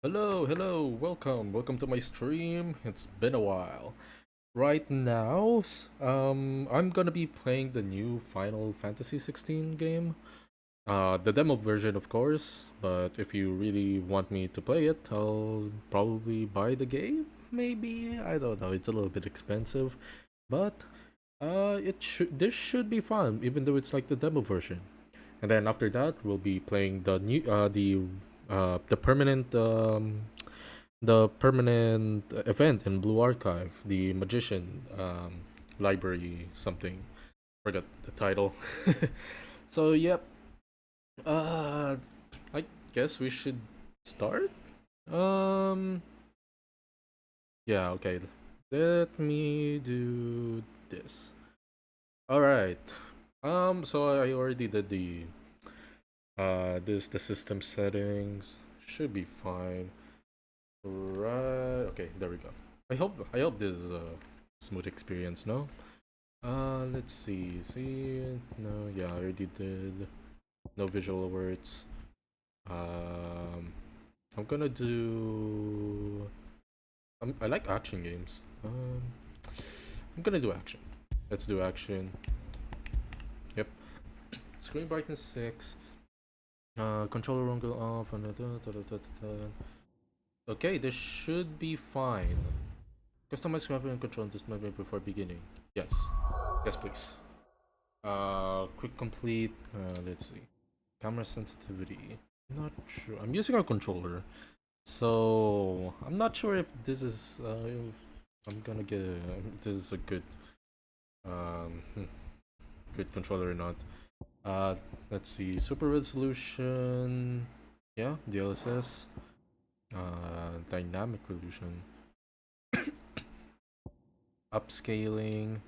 Welcome to my stream. It's been a while. Right now, I'm gonna be playing the new Final Fantasy 16 game. The demo version, of course, but if you really want me to play it, I'll probably buy the game. Maybe, I don't know, it's a little bit expensive, but this should be fun, even though it's like the demo version. And then after that, we'll be playing the permanent event in Blue Archive, the Magician library something. Forgot the title. So yep. Uh, I guess we should start. Um, yeah. Okay. Let me do this. All right. So I already did the system settings. Should be fine. Right. Okay, there we go. I hope this is a smooth experience, no? Let's see. No, yeah, I already did. No visual alerts. I'm gonna do I like action games. I'm gonna do action. Let's do action. Yep. Screen brightness 6. Controller angle off and okay, this should be fine. Customize graphic and control display before beginning. Yes. Yes, please. Quick complete. Let's see. Camera sensitivity. Not sure. I'm using a controller, so I'm not sure if this is. If I'm gonna get. This is a good. Good controller or not. Let's see. Super resolution. Yeah, DLSS. Dynamic resolution. Upscaling.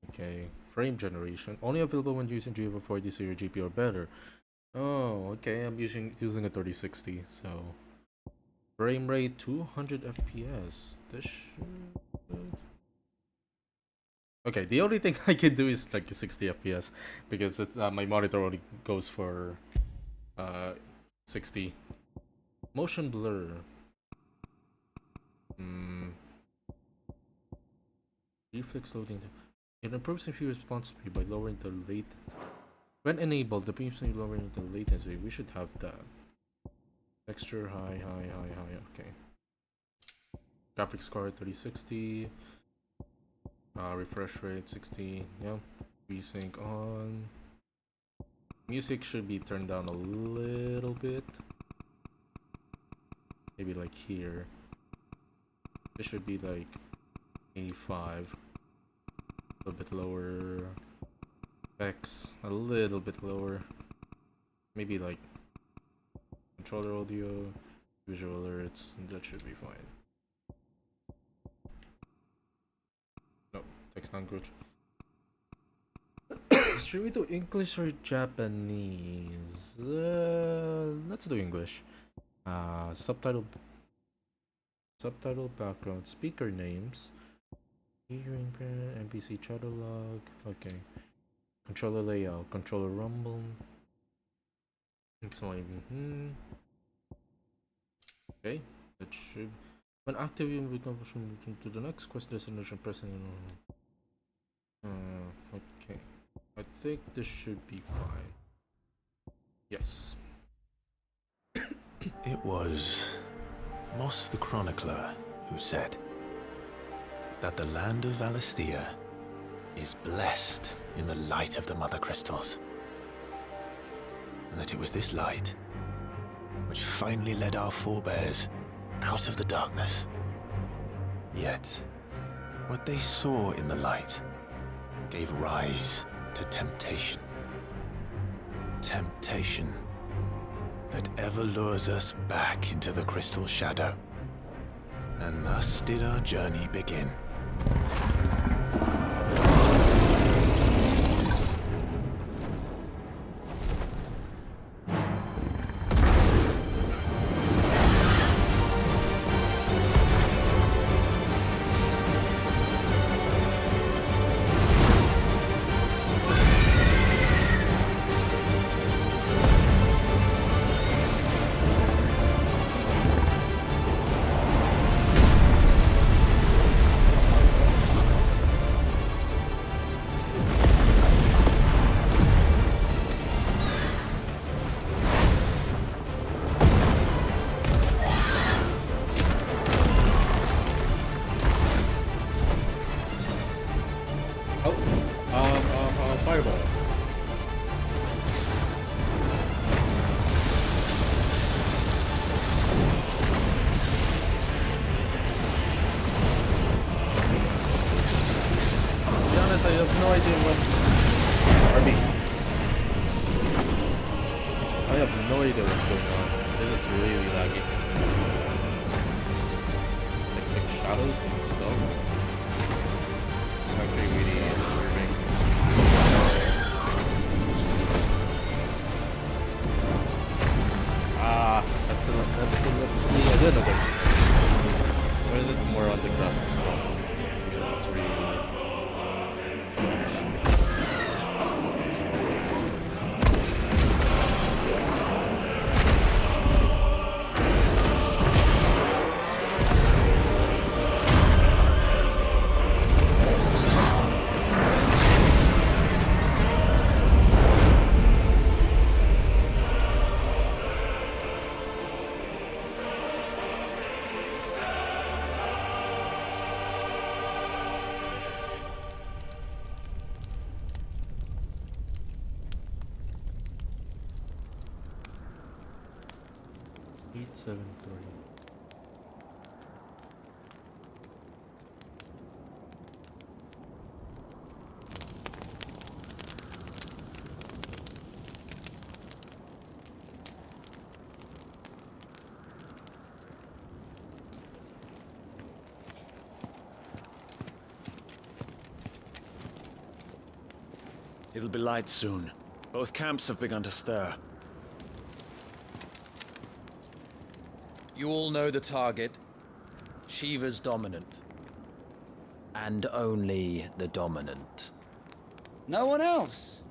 Okay. Frame generation. Only available when using GeForce 40 series GPU or better. Oh, okay. I'm using a 3060, so frame rate 200 FPS. This should. Okay, the only thing I can do is like 60 FPS because it's my monitor only goes for 60. Motion blur. Reflex loading. It improves CPU response speed by lowering the late. When enabled, the beam speed lowering the latency. We should have that. Texture high. Okay. Graphics card 3060. Refresh rate 60. Yeah. VSync on. Music should be turned down a little bit. Maybe like here. It should be like 85. A little bit lower. Effects a little bit lower. Maybe like controller audio, visual alerts, that should be fine. No, text language. Should we do English or Japanese? Let's do English. Subtitle background, speaker names, hearing parent, NPC chat log. Okay. Controller layout, controller rumble. Okay, that should. When activating, we can to the next quest destination. Pressing. Okay. I think this should be fine. Yes. It was Moss the Chronicler who said that the land of Valisthea is blessed in the light of the Mother Crystals, and that it was this light which finally led our forebears out of the darkness. Yet, what they saw in the light gave rise to temptation. Temptation that ever lures us back into the crystal shadow. And thus did our journey begin. I have no idea what's going on. This is really laggy. Like shadows and stuff. It's actually really disturbing. Epilepsy. I didn't know that. Or is it more on the graphics? Yeah, it's really. Eight, 7, 3. It'll be light soon. Both camps have begun to stir. You all know the target. Shiva's dominant. And only the dominant. No one else?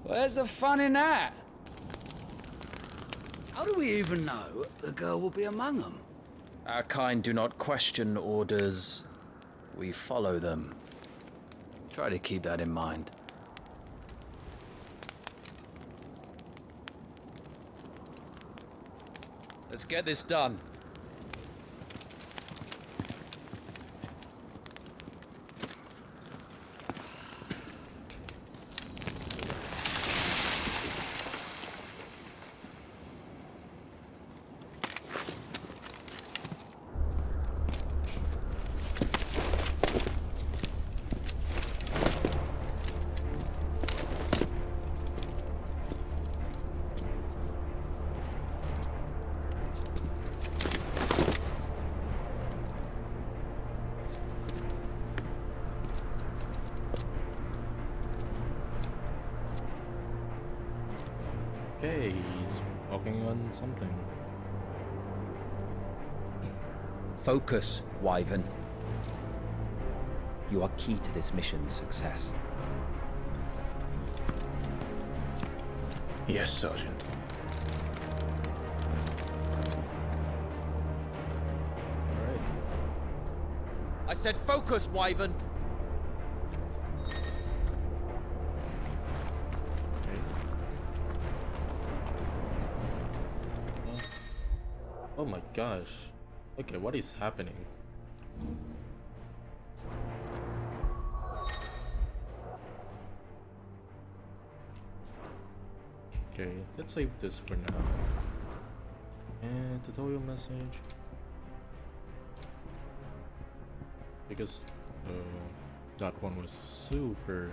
Where's the fun in that? How do we even know the girl will be among them? Our kind do not question orders. We follow them. Try to keep that in mind. Let's get this done. Okay, he's walking on something. Focus, Wyvern. You are key to this mission's success. Yes, Sergeant. Alright. I said focus, Wyvern. Oh my gosh. Okay, what is happening? Okay, let's save this for now. And tutorial message. Because that one was super.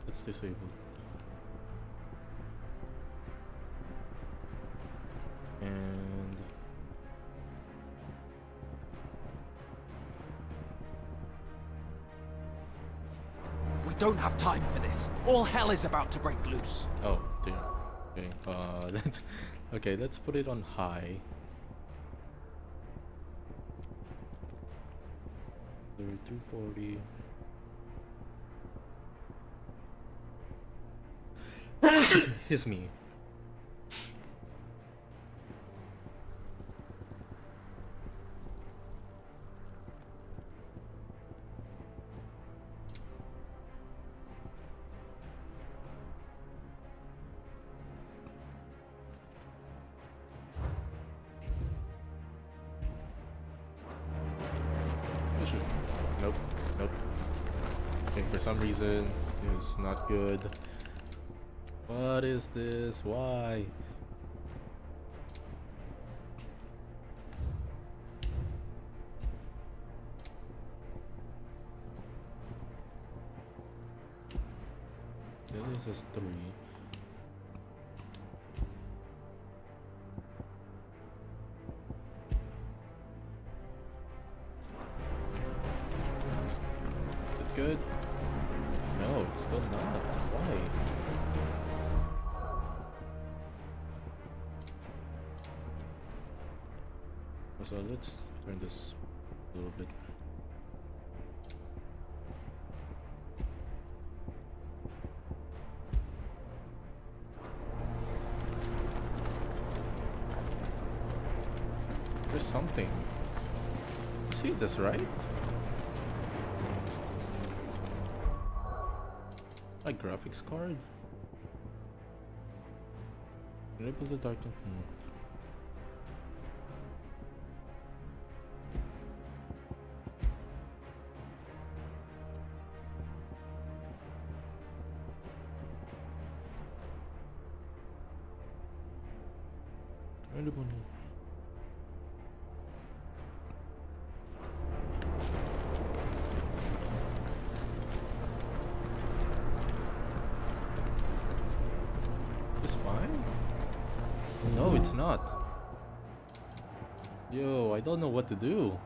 It's disabled. And don't have time for this. All hell is about to break loose. Oh dear. Okay. Let's okay. Let's put it on high. 240. Here's me. Nope, nope. Okay, for some reason, it's not good. What is this? Why? This is 3. Good? No, it's still not. Why? So let's turn this a little bit. There's something. You see this, right? My graphics card? Enable the darkness. Enable. It's fine? No, it's not. Yo, I don't know what to do.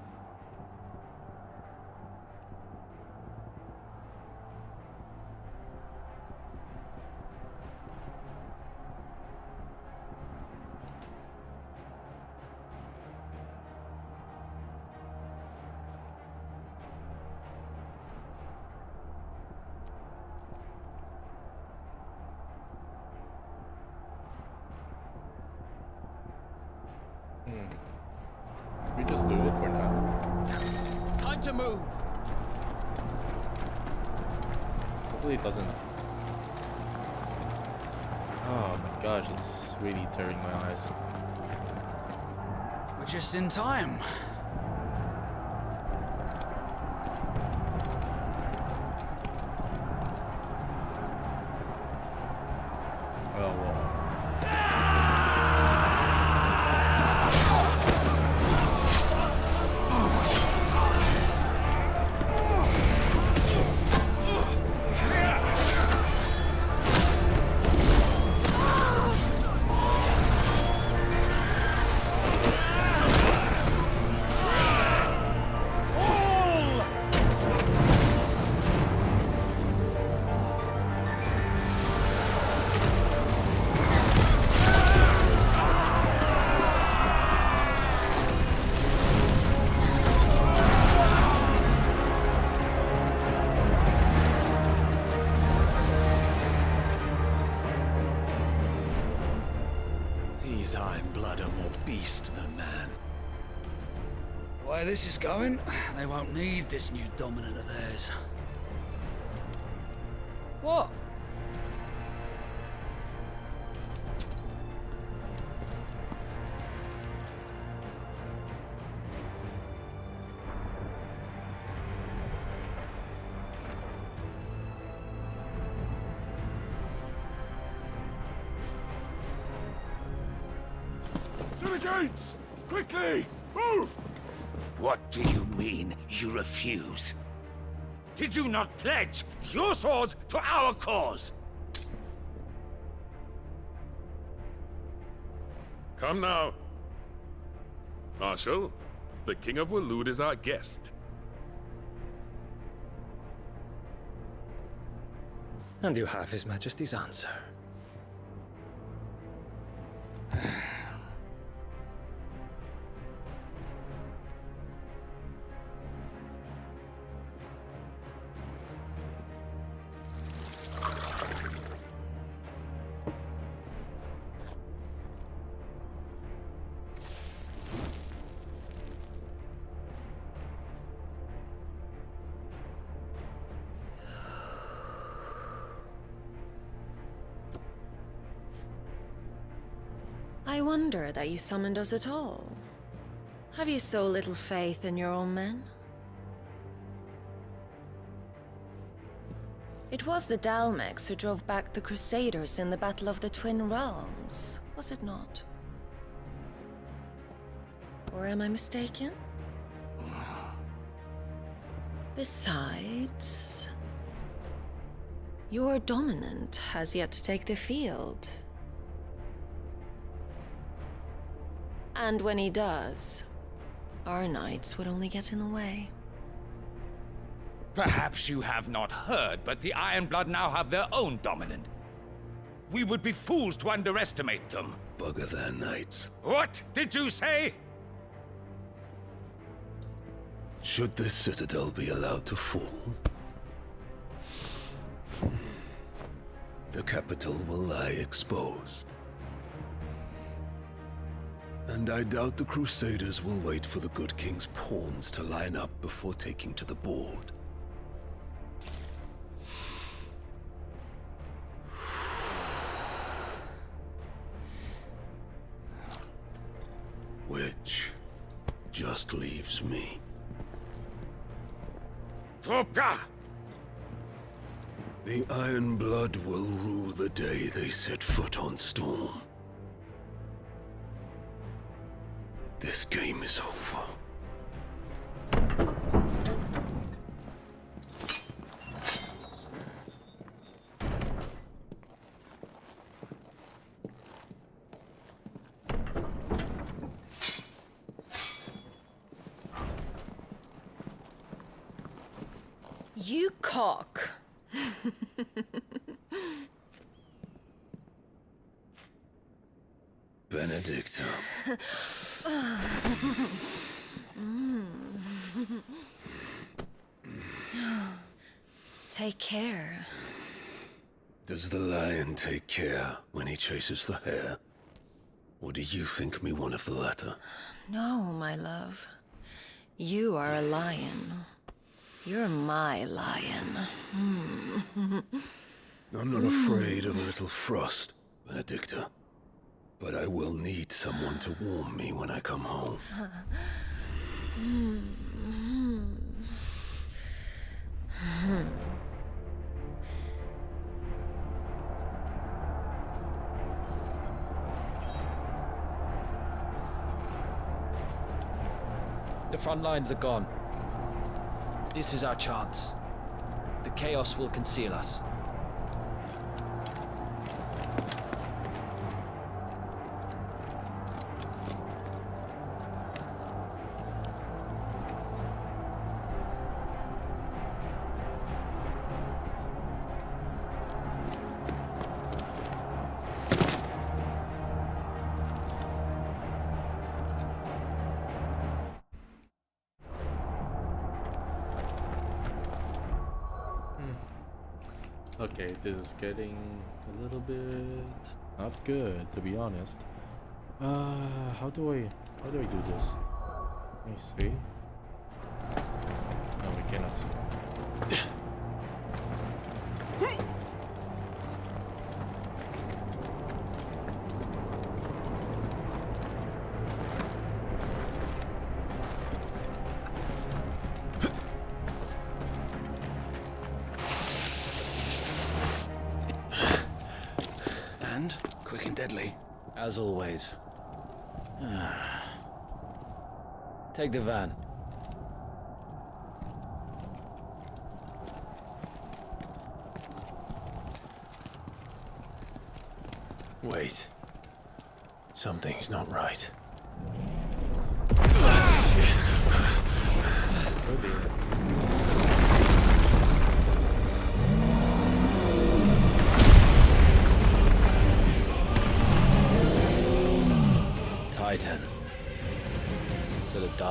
We just do it for now. Time to move. Hopefully it doesn't. Oh my gosh, it's really tearing my eyes. We're just in time. Oh well. These Iron Blood are more beast than man. The way this is going, they won't need this new dominant of theirs. What? To the gates! Quickly! Move! What do you mean, you refuse? Did you not pledge your swords to our cause? Come now. Marshal, the King of Waloed is our guest. And you have His Majesty's answer. I wonder that you summoned us at all. Have you so little faith in your own men? It was the Dalmex who drove back the Crusaders in the Battle of the Twin Realms, was it not? Or am I mistaken? Besides, your dominant has yet to take the field. And when he does, our knights would only get in the way. Perhaps you have not heard, but the Ironblood now have their own dominant. We would be fools to underestimate them. Bugger their knights. What did you say? Should this citadel be allowed to fall, the capital will lie exposed. And I doubt the Crusaders will wait for the good king's pawns to line up before taking to the board. Which just leaves me. Hopka! The Ironblood will rule the day they set foot on Storm. This game is over. You cock. Benedicta. Take care. Does the lion take care when he chases the hare? Or do you think me one of the latter? No, my love. You are a lion. You're my lion. I'm not afraid of a little frost, Benedicta. But I will need someone to warm me when I come home. The front lines are gone. This is our chance. The chaos will conceal us. Okay, this is getting a little bit not good, to be honest. How do I do this? Let me see. No, we cannot see. And quick and deadly. As always. Take the van. Wait. Something's not right. Oh dear.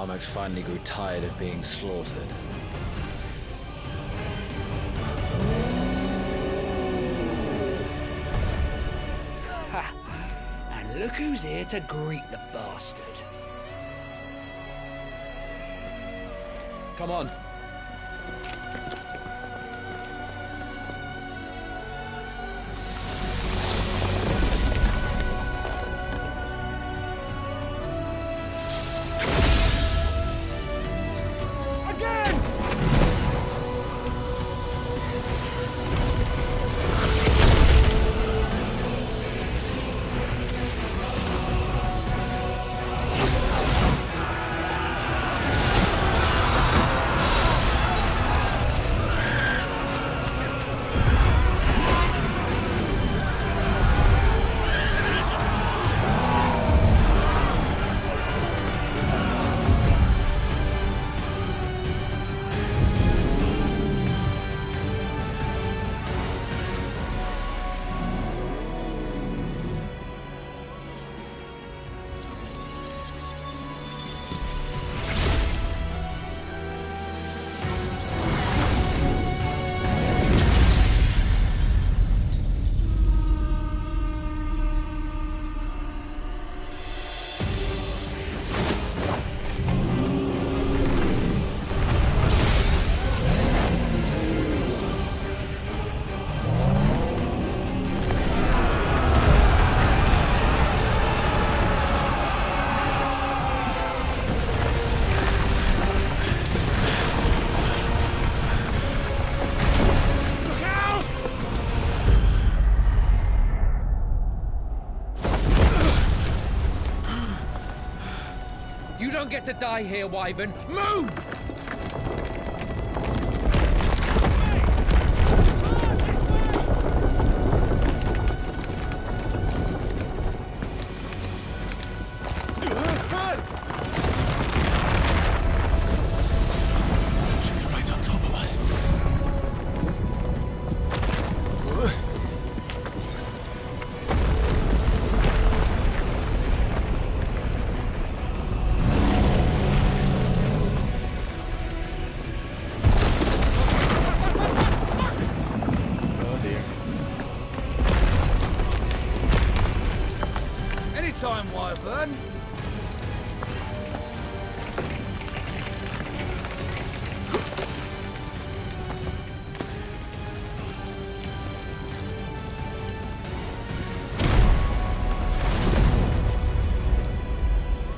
Carmax finally grew tired of being slaughtered. And look who's here to greet the bastard. Come on. You don't get to die here, Wyvern. Move! She's right on top of us. Oh dear. Anytime, Wyvern.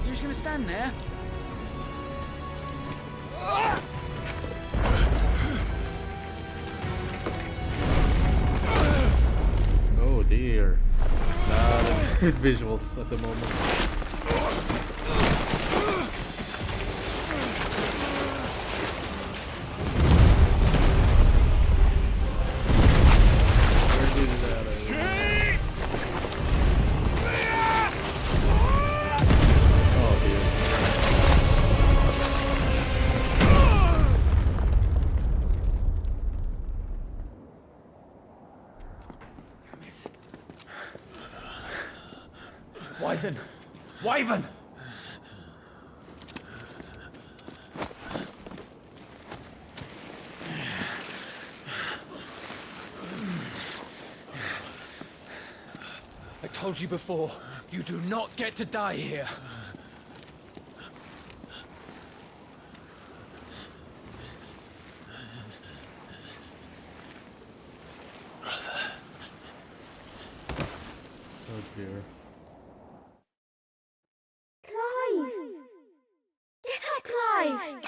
You just gonna stand there? Oh dear. Not good visuals at the moment. Where did that? Oh dear. Wyvern! Wyvern! I told you before, you do not get to die here. Oh dear. Clive! Get up, Clive!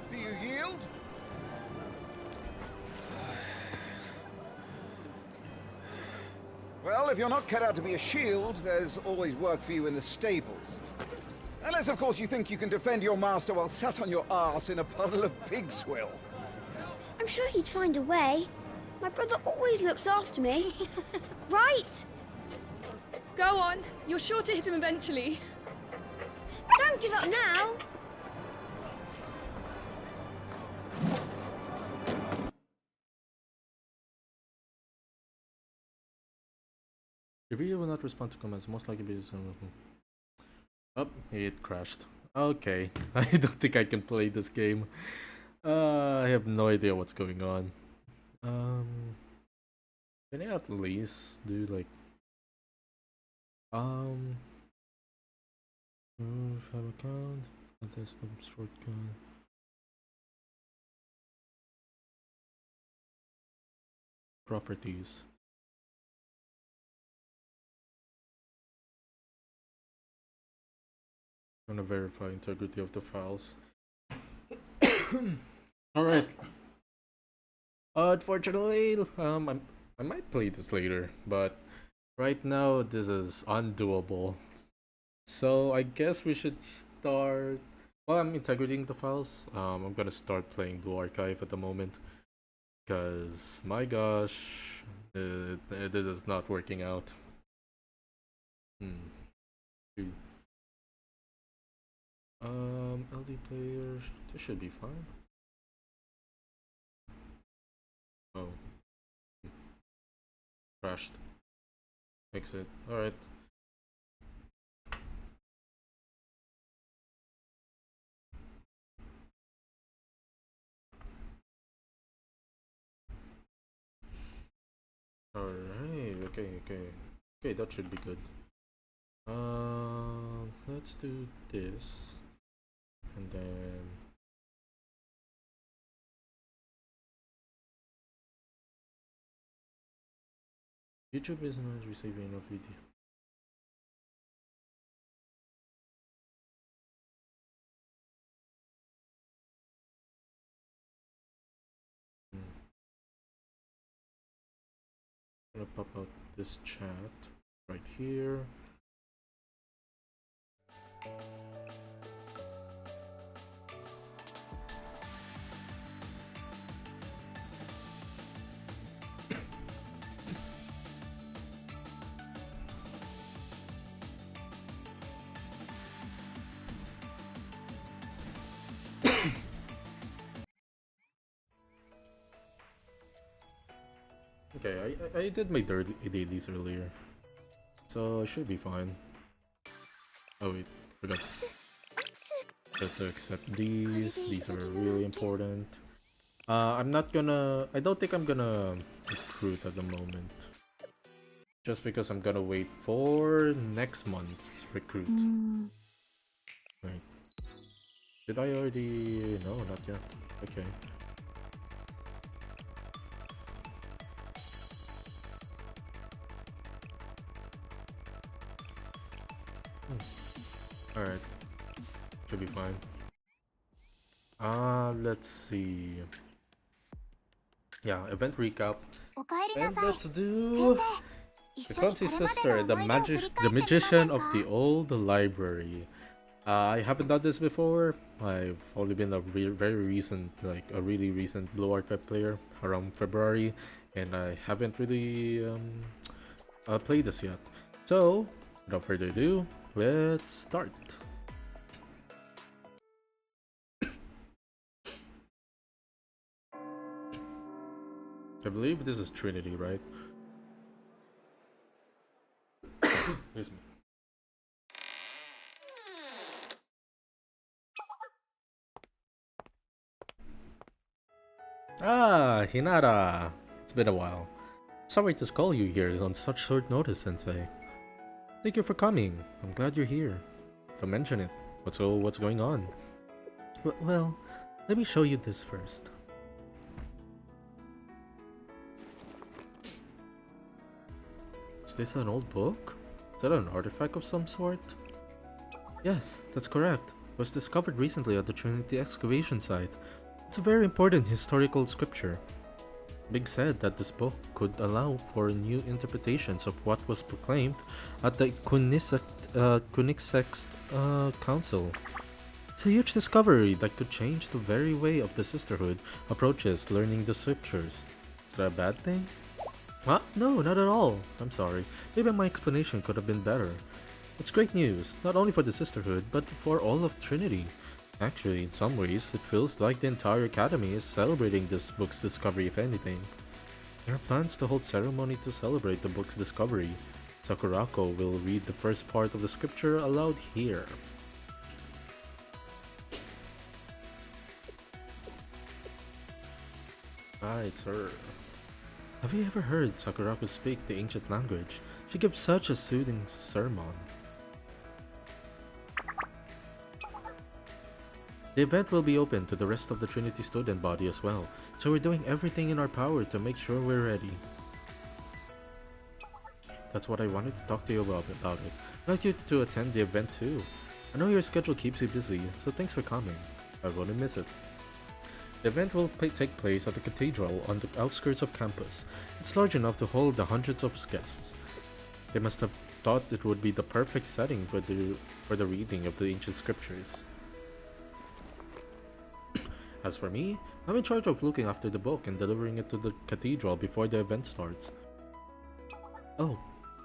Do you yield? Well, if you're not cut out to be a shield, there's always work for you in the stables. Unless, of course, you think you can defend your master while sat on your arse in a puddle of pig swill. I'm sure he'd find a way. My brother always looks after me. Right? Go on. You're sure to hit him eventually. Don't give up now. The video will not respond to comments, most likely be some. Oh, it crashed. Okay, I don't think I can play this game. I have no idea what's going on. Can I at least do like have account, contest them shortcut. Properties. I'm gonna verify integrity of the files. Alright. Unfortunately, I might play this later, but right now this is undoable. So I guess we should start. While I'm integrating the files, I'm gonna start playing Blue Archive at the moment, because my gosh, this is not working out. Dude. LD players, this should be fine. Oh. Crashed. Fix it. Alright. Alright, okay, that should be good. Let's do this. And then YouTube is not receiving enough video. I'm gonna pop out this chat right here. Okay, I did my dailies earlier, so I should be fine. Oh wait, forgot. Have to accept these. These are really important. I'm not gonna. I don't think I'm gonna recruit at the moment, just because I'm gonna wait for next month's recruit. Right. Did I already? No, not yet. Okay. Alright. Should be fine. Let's see. Yeah, event recap. And let's do the clumsy sister, the magician of the old library. I haven't done this before. I've only been a very recent, like a really recent Blue Archive player around February, and I haven't really played this yet. So, without further ado, let's start. I believe this is Trinity, right? Excuse me. Ah, Hinata! It's been a while. Sorry to call you here on such short notice, Sensei. Thank you for coming. I'm glad you're here. Don't mention it. What's going on? Well, let me show you this first. Is this an old book? Is that an artifact of some sort? Yes, that's correct. It was discovered recently at the Trinity excavation site. It's a very important historical scripture. Big said that this book could allow for new interpretations of what was proclaimed at the Kunisext Council. It's a huge discovery that could change the very way of the Sisterhood approaches learning the scriptures. Is that a bad thing? Huh? No, not at all. I'm sorry. Maybe my explanation could have been better. It's great news, not only for the Sisterhood, but for all of Trinity. Actually, in some ways, it feels like the entire Academy is celebrating this book's discovery, if anything. There are plans to hold ceremony to celebrate the book's discovery. Sakurako will read the first part of the scripture aloud here. Ah, it's her. Have you ever heard Sakurako speak the ancient language? She gives such a soothing sermon. The event will be open to the rest of the Trinity student body as well, so we're doing everything in our power to make sure we're ready. That's what I wanted to talk to you about it. I'd like you to attend the event too. I know your schedule keeps you busy, so thanks for coming. I won't miss it. The event will take place at the cathedral on the outskirts of campus. It's large enough to hold the hundreds of guests. They must have thought it would be the perfect setting for the reading of the ancient scriptures. As for me, I'm in charge of looking after the book and delivering it to the cathedral before the event starts. Oh,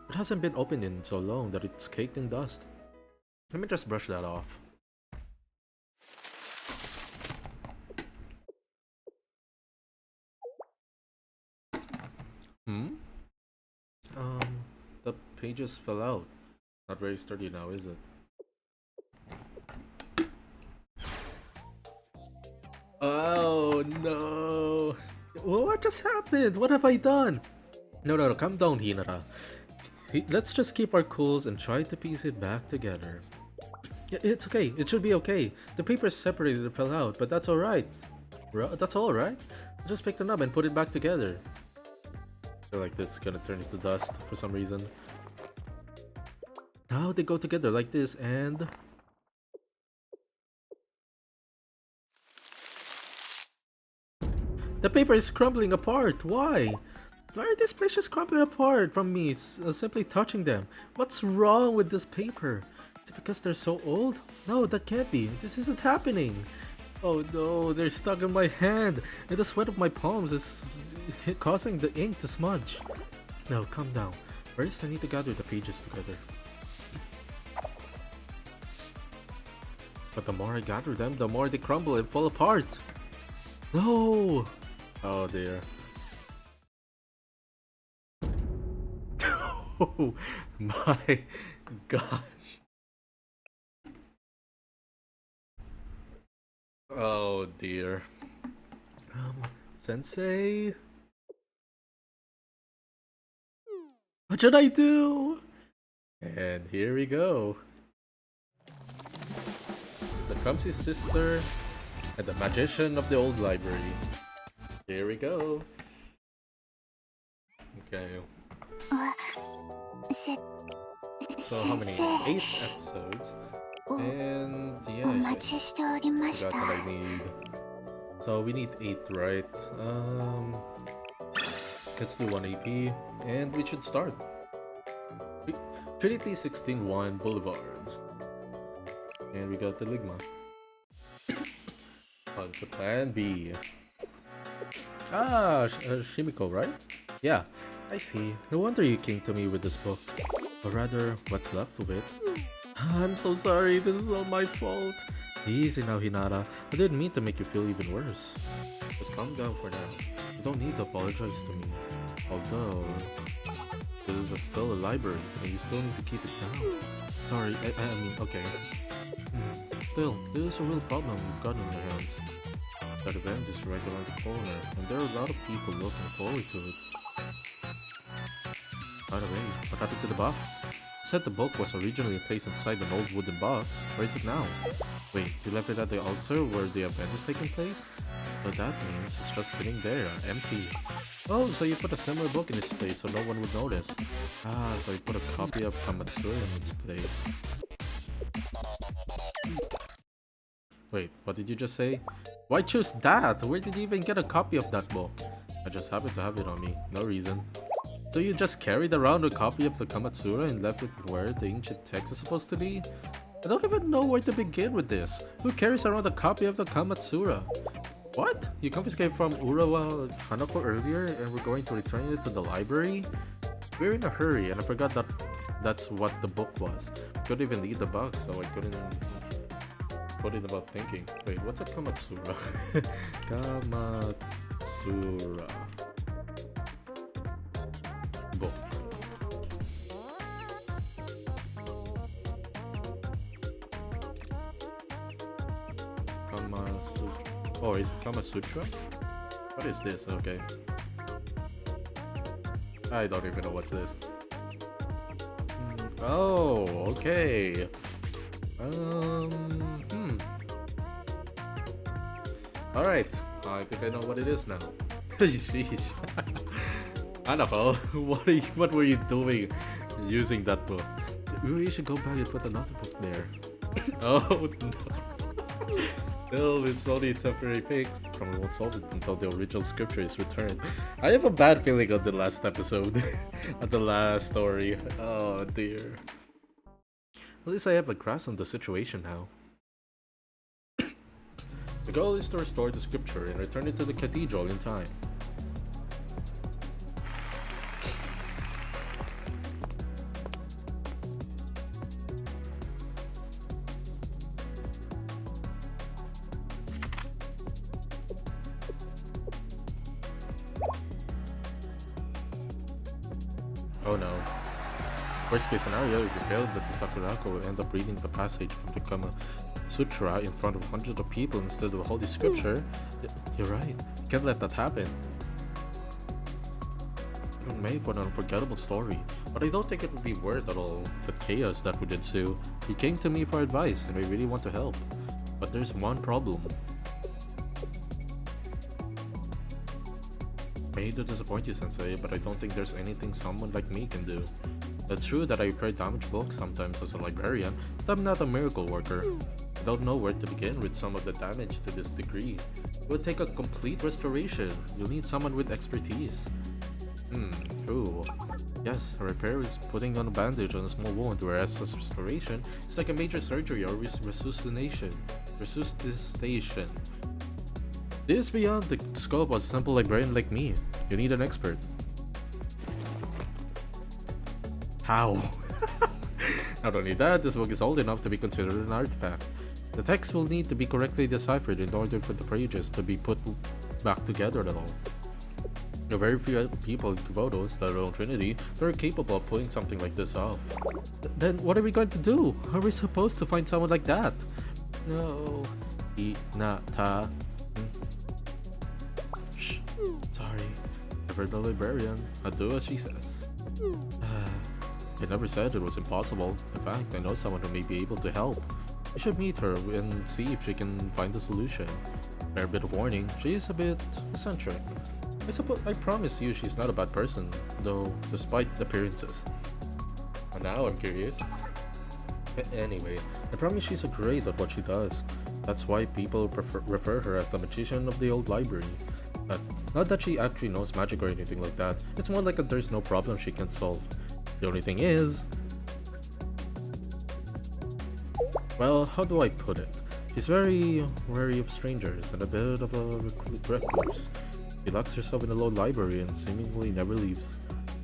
it hasn't been opened in so long that it's caked in dust. Let me just brush that off. The pages fell out. Not very sturdy now, is it? Oh no! What just happened? What have I done? No, calm down, Hinata. Let's just keep our cools and try to piece it back together. It's okay. It should be okay. The papers separated and fell out, but that's alright. That's alright. Just pick them up and put it back together. I feel like this is gonna turn into dust for some reason. Now they go together like this and... The paper is crumbling apart. Why? Why are these pages crumbling apart from me simply touching them? What's wrong with this paper? Is it because they're so old? No, that can't be. This isn't happening. Oh no, they're stuck in my hand, and the sweat of my palms is causing the ink to smudge. No, calm down. First, I need to gather the pages together. But the more I gather them, the more they crumble and fall apart. No! Oh dear. Oh my gosh. Oh dear. Sensei? What should I do? And here we go. The clumsy sister and the magician of the old library. Here we go. Okay. So how many? 8 episodes. And yeah, I forgot what I need. So we need 8, right? Let's do 1 AP, and we should start. Trinity 16-1 Boulevard. And we got the Ligma. On to plan B. Ah, Shimiko, right? Yeah, I see. No wonder you came to me with this book. Or rather, what's left of it. I'm so sorry, this is all my fault. Easy now, Hinata. I didn't mean to make you feel even worse. Just calm down for now. You don't need to apologize to me. Although, this is still a library, and you still need to keep it down. Sorry, I mean, okay. Still, this is a real problem you've got on your hands. That event is right around the corner, and there are a lot of people looking forward to it. By the way, what happened to the box? You said the book was originally placed inside an old wooden box. Where is it now? Wait, you left it at the altar where the event is taking place? So that means it's just sitting there, empty. Oh, so you put a similar book in its place so no one would notice. Ah, so you put a copy of Kamatsura in its place. Wait, what did you just say? Why choose that? Where did you even get a copy of that book? I just happened to have it on me, no reason. So you just carried around a copy of the Kamatsura and left it where the ancient text is supposed to be? I don't even know where to begin with this. Who carries around a copy of the Kamatsura? What? You confiscated from Urawa Hanako earlier and we're going to return it to the library? we're in a hurry, and I forgot that that's what the book was. Couldn't even read the book, so I couldn't put it about thinking. Wait, what's a Kamatsura? Kamatsura book. Oh, is it Kama Sutra? What is this? Okay. I don't even know what's this. Oh, okay. Alright. I think I know what it is now. Sheesh. Annabelle, what were you doing using that book? We should go back and put another book there. Oh no. Still, it's only a temporary fix. Probably won't solve it until the original scripture is returned. I have a bad feeling on the last episode. On the last story. Oh dear. At least I have a grasp on the situation now. The goal is to restore the scripture and return it to the cathedral in time. Oh no. Worst case scenario, if you fail, that the Sakurako will end up reading the passage from the Kama Sutra in front of hundreds of people instead of a holy scripture. You're right. Can't let that happen. It would make an unforgettable story, but I don't think it would be worth at all the chaos that would ensue. He came to me for advice, and I really want to help. But there's one problem. I hate to disappoint you, Sensei, but I don't think there's anything someone like me can do. It's true that I repair damaged books sometimes as a librarian, but I'm not a miracle worker. I don't know where to begin with some of the damage to this degree. It would take a complete restoration. You'll need someone with expertise. True. Yes, a repair is putting on a bandage on a small wound, whereas a restoration is like a major surgery or resuscitation. Resuscitation. This is beyond the scope of a simple librarian like me. You need an expert. How? Not only that, this book is old enough to be considered an artifact. The text will need to be correctly deciphered in order for the pages to be put back together at all. There are very few people in Kubodos, let alone Trinity, that are capable of pulling something like this off. Then what are we going to do? How are we supposed to find someone like that? No. Hinata. Shh. Sorry. Never the librarian. I'll do as she says. I never said it was impossible. In fact, I know someone who may be able to help. You should meet her and see if she can find a solution. Fair bit of warning, she is a bit eccentric. I promise you she's not a bad person, though, despite appearances. And now I'm curious. Anyway, I promise she's great at what she does. That's why people refer her as the magician of the old library. Not that she actually knows magic or anything like that. It's more like there's no problem she can't solve. The only thing is... well, how do I put it? She's very wary of strangers and a bit of a recluse. She locks herself in a low library and seemingly never leaves.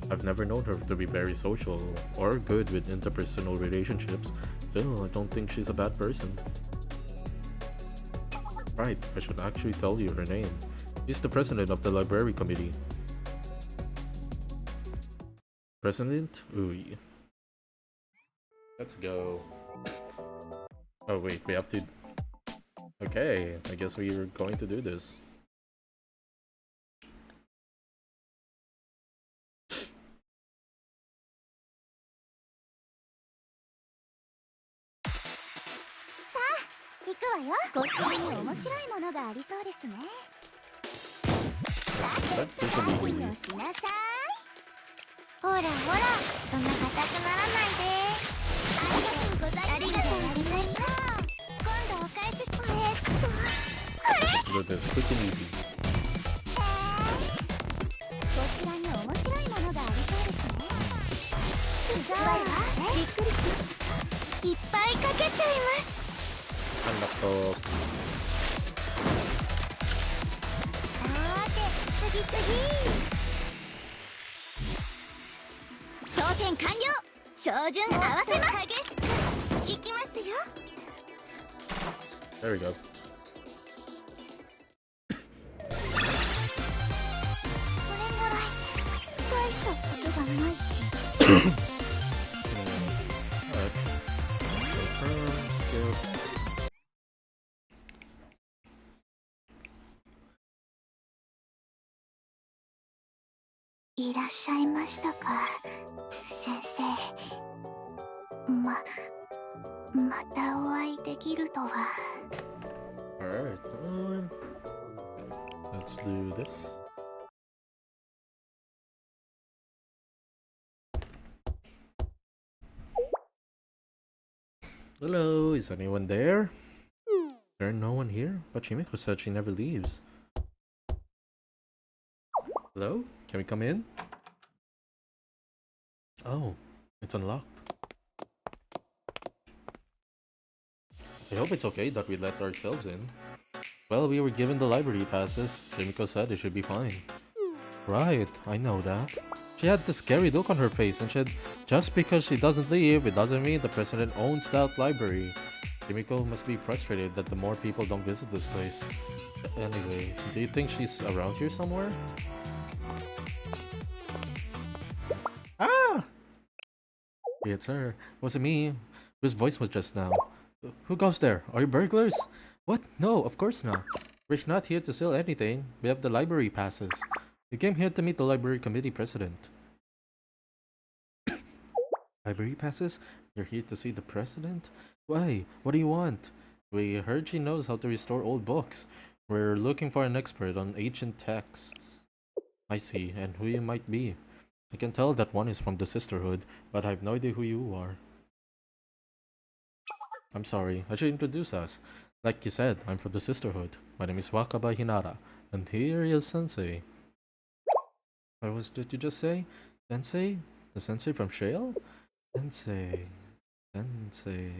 I've never known her to be very social or good with interpersonal relationships. Still, I don't think she's a bad person. Right, I should actually tell you her name. She's the president of the library committee. President Ui. Let's go. Oh wait, we have to... okay, I guess we are going to do this. This is quick and easy. There we go. Alright. Confirm, skip. いらっしゃいましたか、先生。またお会いできるとは。Alright, let's do this. Hello, is anyone there? There no one here? But Chimiko said she never leaves. Hello? Can we come in? Oh, it's unlocked. I hope it's okay that we let ourselves in. Well, we were given the library passes. Chimiko said it should be fine. Right, I know that. She had this scary look on her face and said, just because she doesn't leave, it doesn't mean the president owns that library. Kimiko must be frustrated that the more people don't visit this place. Anyway, do you think she's around here somewhere? Ah! It's her. Wasn't me. Whose voice was just now? Who goes there? Are you burglars? What? No, of course not. We're not here to steal anything. We have the library passes. We came here to meet the library committee president. Library passes? You're here to see the president? Why? What do you want? We heard she knows how to restore old books. We're looking for an expert on ancient texts. I see, and who you might be. I can tell that one is from the Sisterhood, but I have no idea who you are. I'm sorry, I should introduce us. Like you said, I'm from the Sisterhood. My name is Wakaba Hinata, and here is Sensei. What was did you just say? Sensei? The Sensei from Shale? Sensei. Sensei.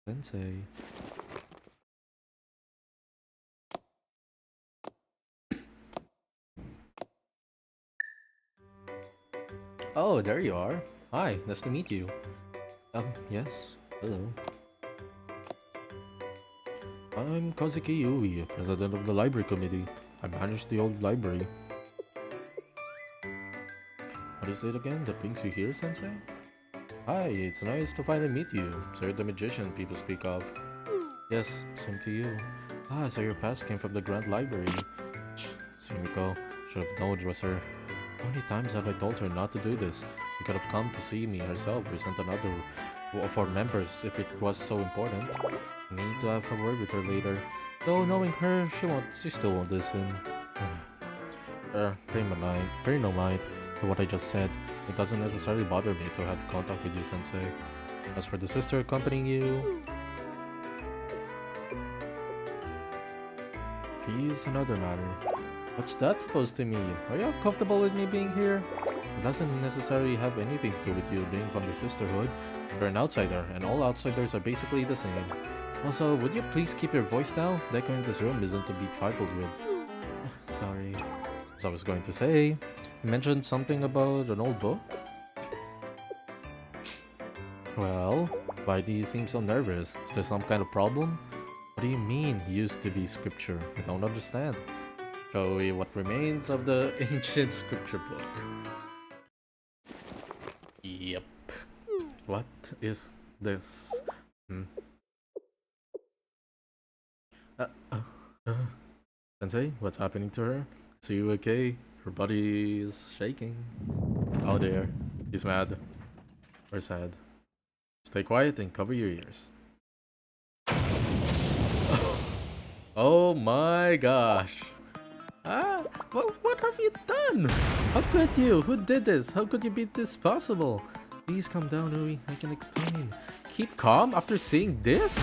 Sensei. Oh, there you are. Hi, nice to meet you. Yes. Hello. I'm Kazuki Yui, president of the library committee. I manage the old library. What is it again that brings you here, Sensei? Hi, it's nice to finally meet you. So you're the magician people speak of. Yes, same to you. Ah, so your past came from the Grand Library. Sumiko, should have known it was her. How many times have I told her not to do this? She could have come to see me herself or sent another of our members if it was so important. I need to have a word with her later. Though knowing her, she still won't listen. Pay no mind to what I just said. It doesn't necessarily bother me to have contact with you, Sensei. As for the sister accompanying you, he's another matter. What's that supposed to mean? Are you comfortable with me being here? It doesn't necessarily have anything to do with you being from the Sisterhood. You're an outsider, and all outsiders are basically the same. Also, would you please keep your voice down? Decorating this room isn't to be trifled with. Sorry. As I was going to say, you mentioned something about an old book? Well, why do you seem so nervous? Is there some kind of problem? What do you mean, used to be scripture? I don't understand. Show me what remains of the ancient scripture book. Yep. What is this? Sensei, what's happening to her? Is you okay? Her body is shaking. Oh dear. He's mad. Or sad. Stay quiet and cover your ears. Oh my gosh. What have you done? How could you? Who did this? How could you be this possible? Please calm down, Rui. I can explain. Keep calm after seeing this?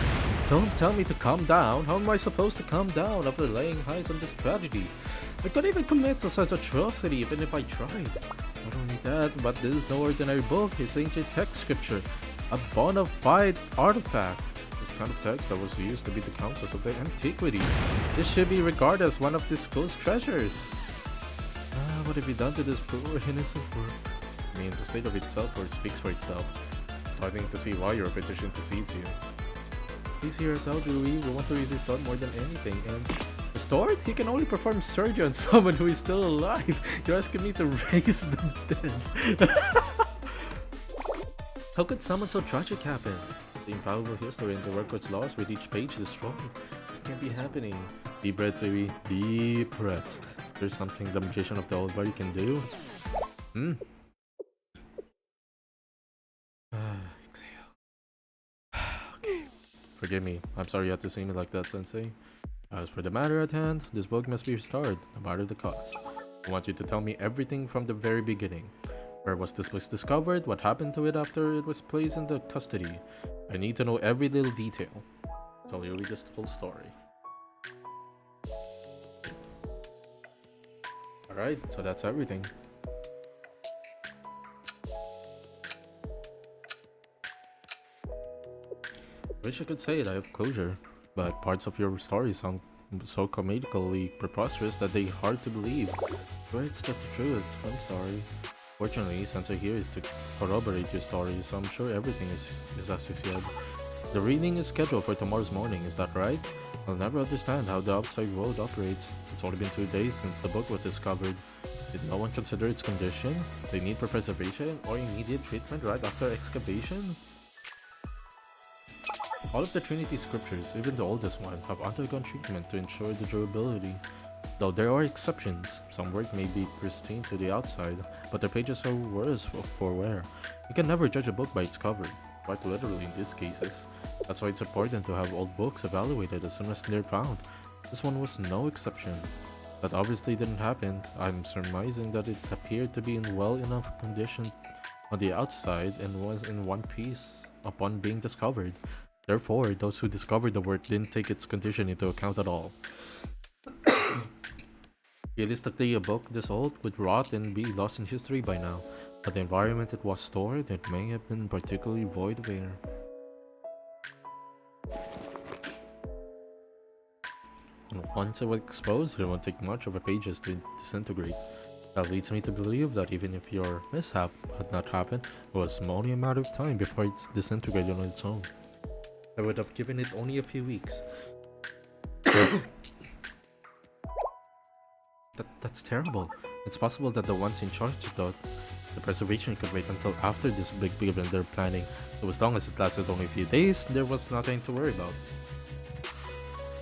Don't tell me to calm down. How am I supposed to calm down after laying eyes on this tragedy? I couldn't even commit to such atrocity even if I tried. Not only that, but this is no ordinary book. It's ancient text scripture. A bona fide artifact. This kind of text that was used to be the councils of the antiquity. This should be regarded as one of the school's treasures. What have you done to this poor innocent work? I mean, the state of itself speaks for itself. Starting to see why your petition precedes you. Please hear us out, Louis. We want to read this more than anything. And restored? He can only perform surgery on someone who is still alive. You're asking me to raise the dead. How could something so tragic happen? The infallible history and the record's lost with each page destroyed. This can't be happening. Deep breaths, Louis. Deep breaths. There's something the magician of the old body can do. Exhale. Okay. Forgive me. I'm sorry you had to see me like that, Sensei. As for the matter at hand, this book must be restored, no matter the cost. I want you to tell me everything from the very beginning. Where was this book discovered? What happened to it after it was placed in the custody? I need to know every little detail. Tell you this whole story. Alright, so that's everything. Wish I could say it, I have closure, but parts of your story sound so comedically preposterous that they're hard to believe. But it's just the truth, I'm sorry. Fortunately, Sensei here is to corroborate your story, so I'm sure everything is as you said. The reading is scheduled for tomorrow's morning, is that right? I'll never understand how the outside world operates. It's only been 2 days since the book was discovered. Did no one consider its condition? They need for preservation or immediate treatment right after excavation? All of the Trinity scriptures, even the oldest one, have undergone treatment to ensure the durability. Though there are exceptions, some work may be pristine to the outside, but their pages are worse for wear. You can never judge a book by its cover, quite literally in these cases. That's why it's important to have old books evaluated as soon as they're found. This one was no exception. That obviously didn't happen. I'm surmising that it appeared to be in well enough condition on the outside and was in one piece upon being discovered. Therefore, those who discovered the work didn't take its condition into account at all. Realistically, a book this old would rot and be lost in history by now, but the environment it was stored in may have been particularly void of air. And once it was exposed, it won't take much of a pages to disintegrate. That leads me to believe that even if your mishap had not happened, it was only a matter of time before it's disintegrated on its own. I would have given it only a few weeks. That's terrible. It's possible that the ones in charge thought the preservation could wait until after this big event they're planning, so as long as it lasted only a few days, there was nothing to worry about.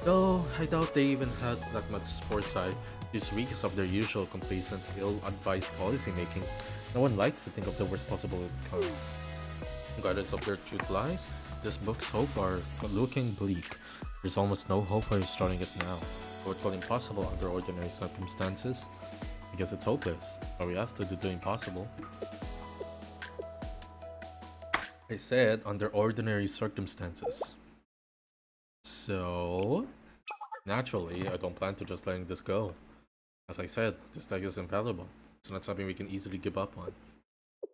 Though, I doubt they even had that much foresight. This reeks of their usual complacent, ill-advised policy making. No one likes to think of the worst possible outcome. Regardless of their truth lies, this book's hope are looking bleak. There's almost no hope for starting it now. I would call impossible under ordinary circumstances. I guess it's hopeless. Are we asked to do the impossible? I said under ordinary circumstances. So, naturally, I don't plan to just letting this go. As I said, this deck is invaluable. It's not something we can easily give up on.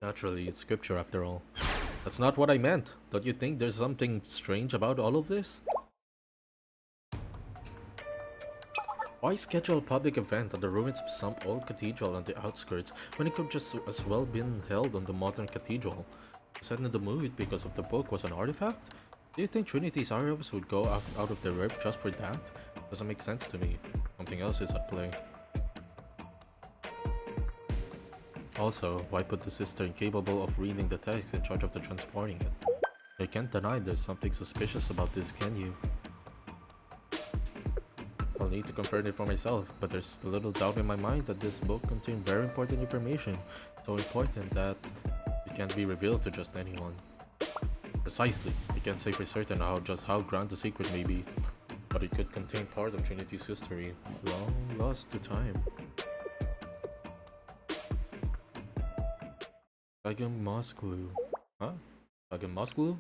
Naturally, it's scripture after all. That's not what I meant. Don't you think there's something strange about all of this? Why schedule a public event on the ruins of some old cathedral on the outskirts when it could just as well been held on the modern cathedral? Set in the mood because of the book was an artifact? Do you think Trinity's Arabs would go out of their way just for that? Doesn't make sense to me. Something else is at play. Also, why put the sister incapable of reading the text in charge of the transporting it? You can't deny there's something suspicious about this, can you? I'll need to confirm it for myself, but there's a little doubt in my mind that this book contains very important information, so important that it can't be revealed to just anyone. Precisely, we can't say for certain just how grand the secret may be, but it could contain part of Trinity's history, long lost to time. Sphagnum moss glue. Huh? Sphagnum moss glue?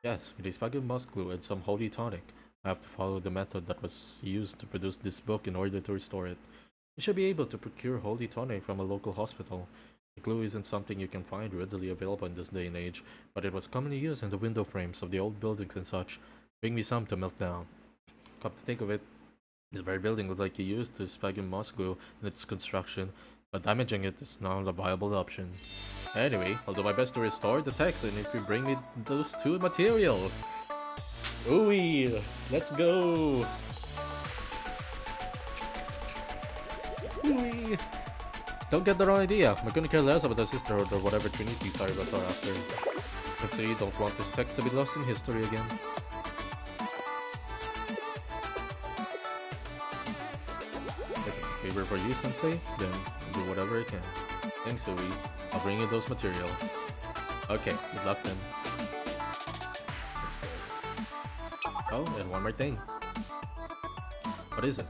Yes, with a sphagnum moss glue and some holy tonic. I have to follow the method that was used to produce this book in order to restore it. You should be able to procure holy tonic from a local hospital. The glue isn't something you can find readily available in this day and age, but it was commonly used in the window frames of the old buildings and such. Bring me some to melt down. Come to think of it, this very building looks like you used the sphagnum moss glue in its construction. but damaging it is not a viable option. Anyway, I'll do my best to restore the text and if you bring me those two materials. Ooh, let's go! Ooh. Don't get the wrong idea, we're gonna care less about the sisterhood or whatever Trinity Cyrus are after. Actually, you don't want this text to be lost in history again. If it's a favor for you, Sensei, then do whatever I can. Thanks, Ui. I'll bring you those materials. Okay, good luck then. Let's go. Oh, and one more thing. What is it?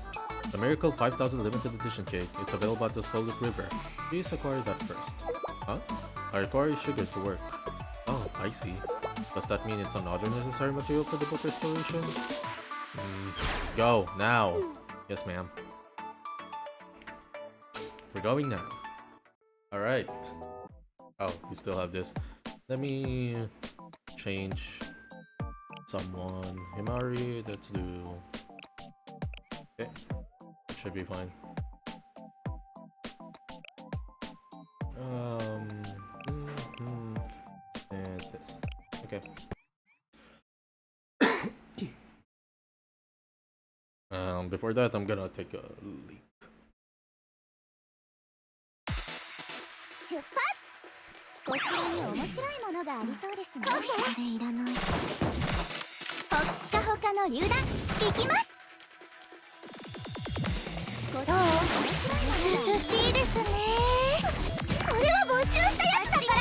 The Miracle 5000 limited edition cake. It's available at the Solid River. Please acquire that first. Huh? I require sugar to work. Oh, I see. Does that mean it's another necessary material for the book restoration? Go, now! Yes, ma'am. We're going now. Alright. Oh, we still have this. Let me change someone. Himari, let's do... Okay. Should be fine. And this. Okay. Before that, I'm gonna take a leak. 出発こちらに面白いものがありそうですね。これいらない。ほっかほかの榴弾行きます。どう？涼しいですね。これは募集したやつだから。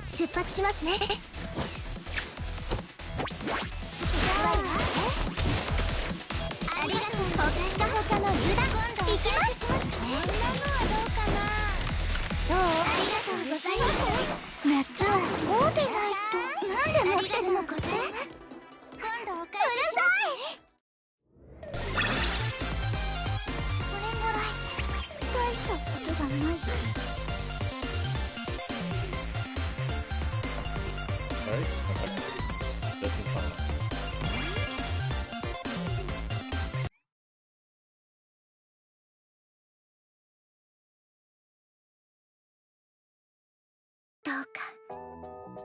出発しますね。ありがとう。ほっかほかの榴弾行きます。こんなのはどうかな。どう？ありがとうございます。夏はこうでないと。なんで持ってるのかね。今度お返ししますね。これぐらい大したことじゃないし。Alright, okay. Doesn't count. Doka,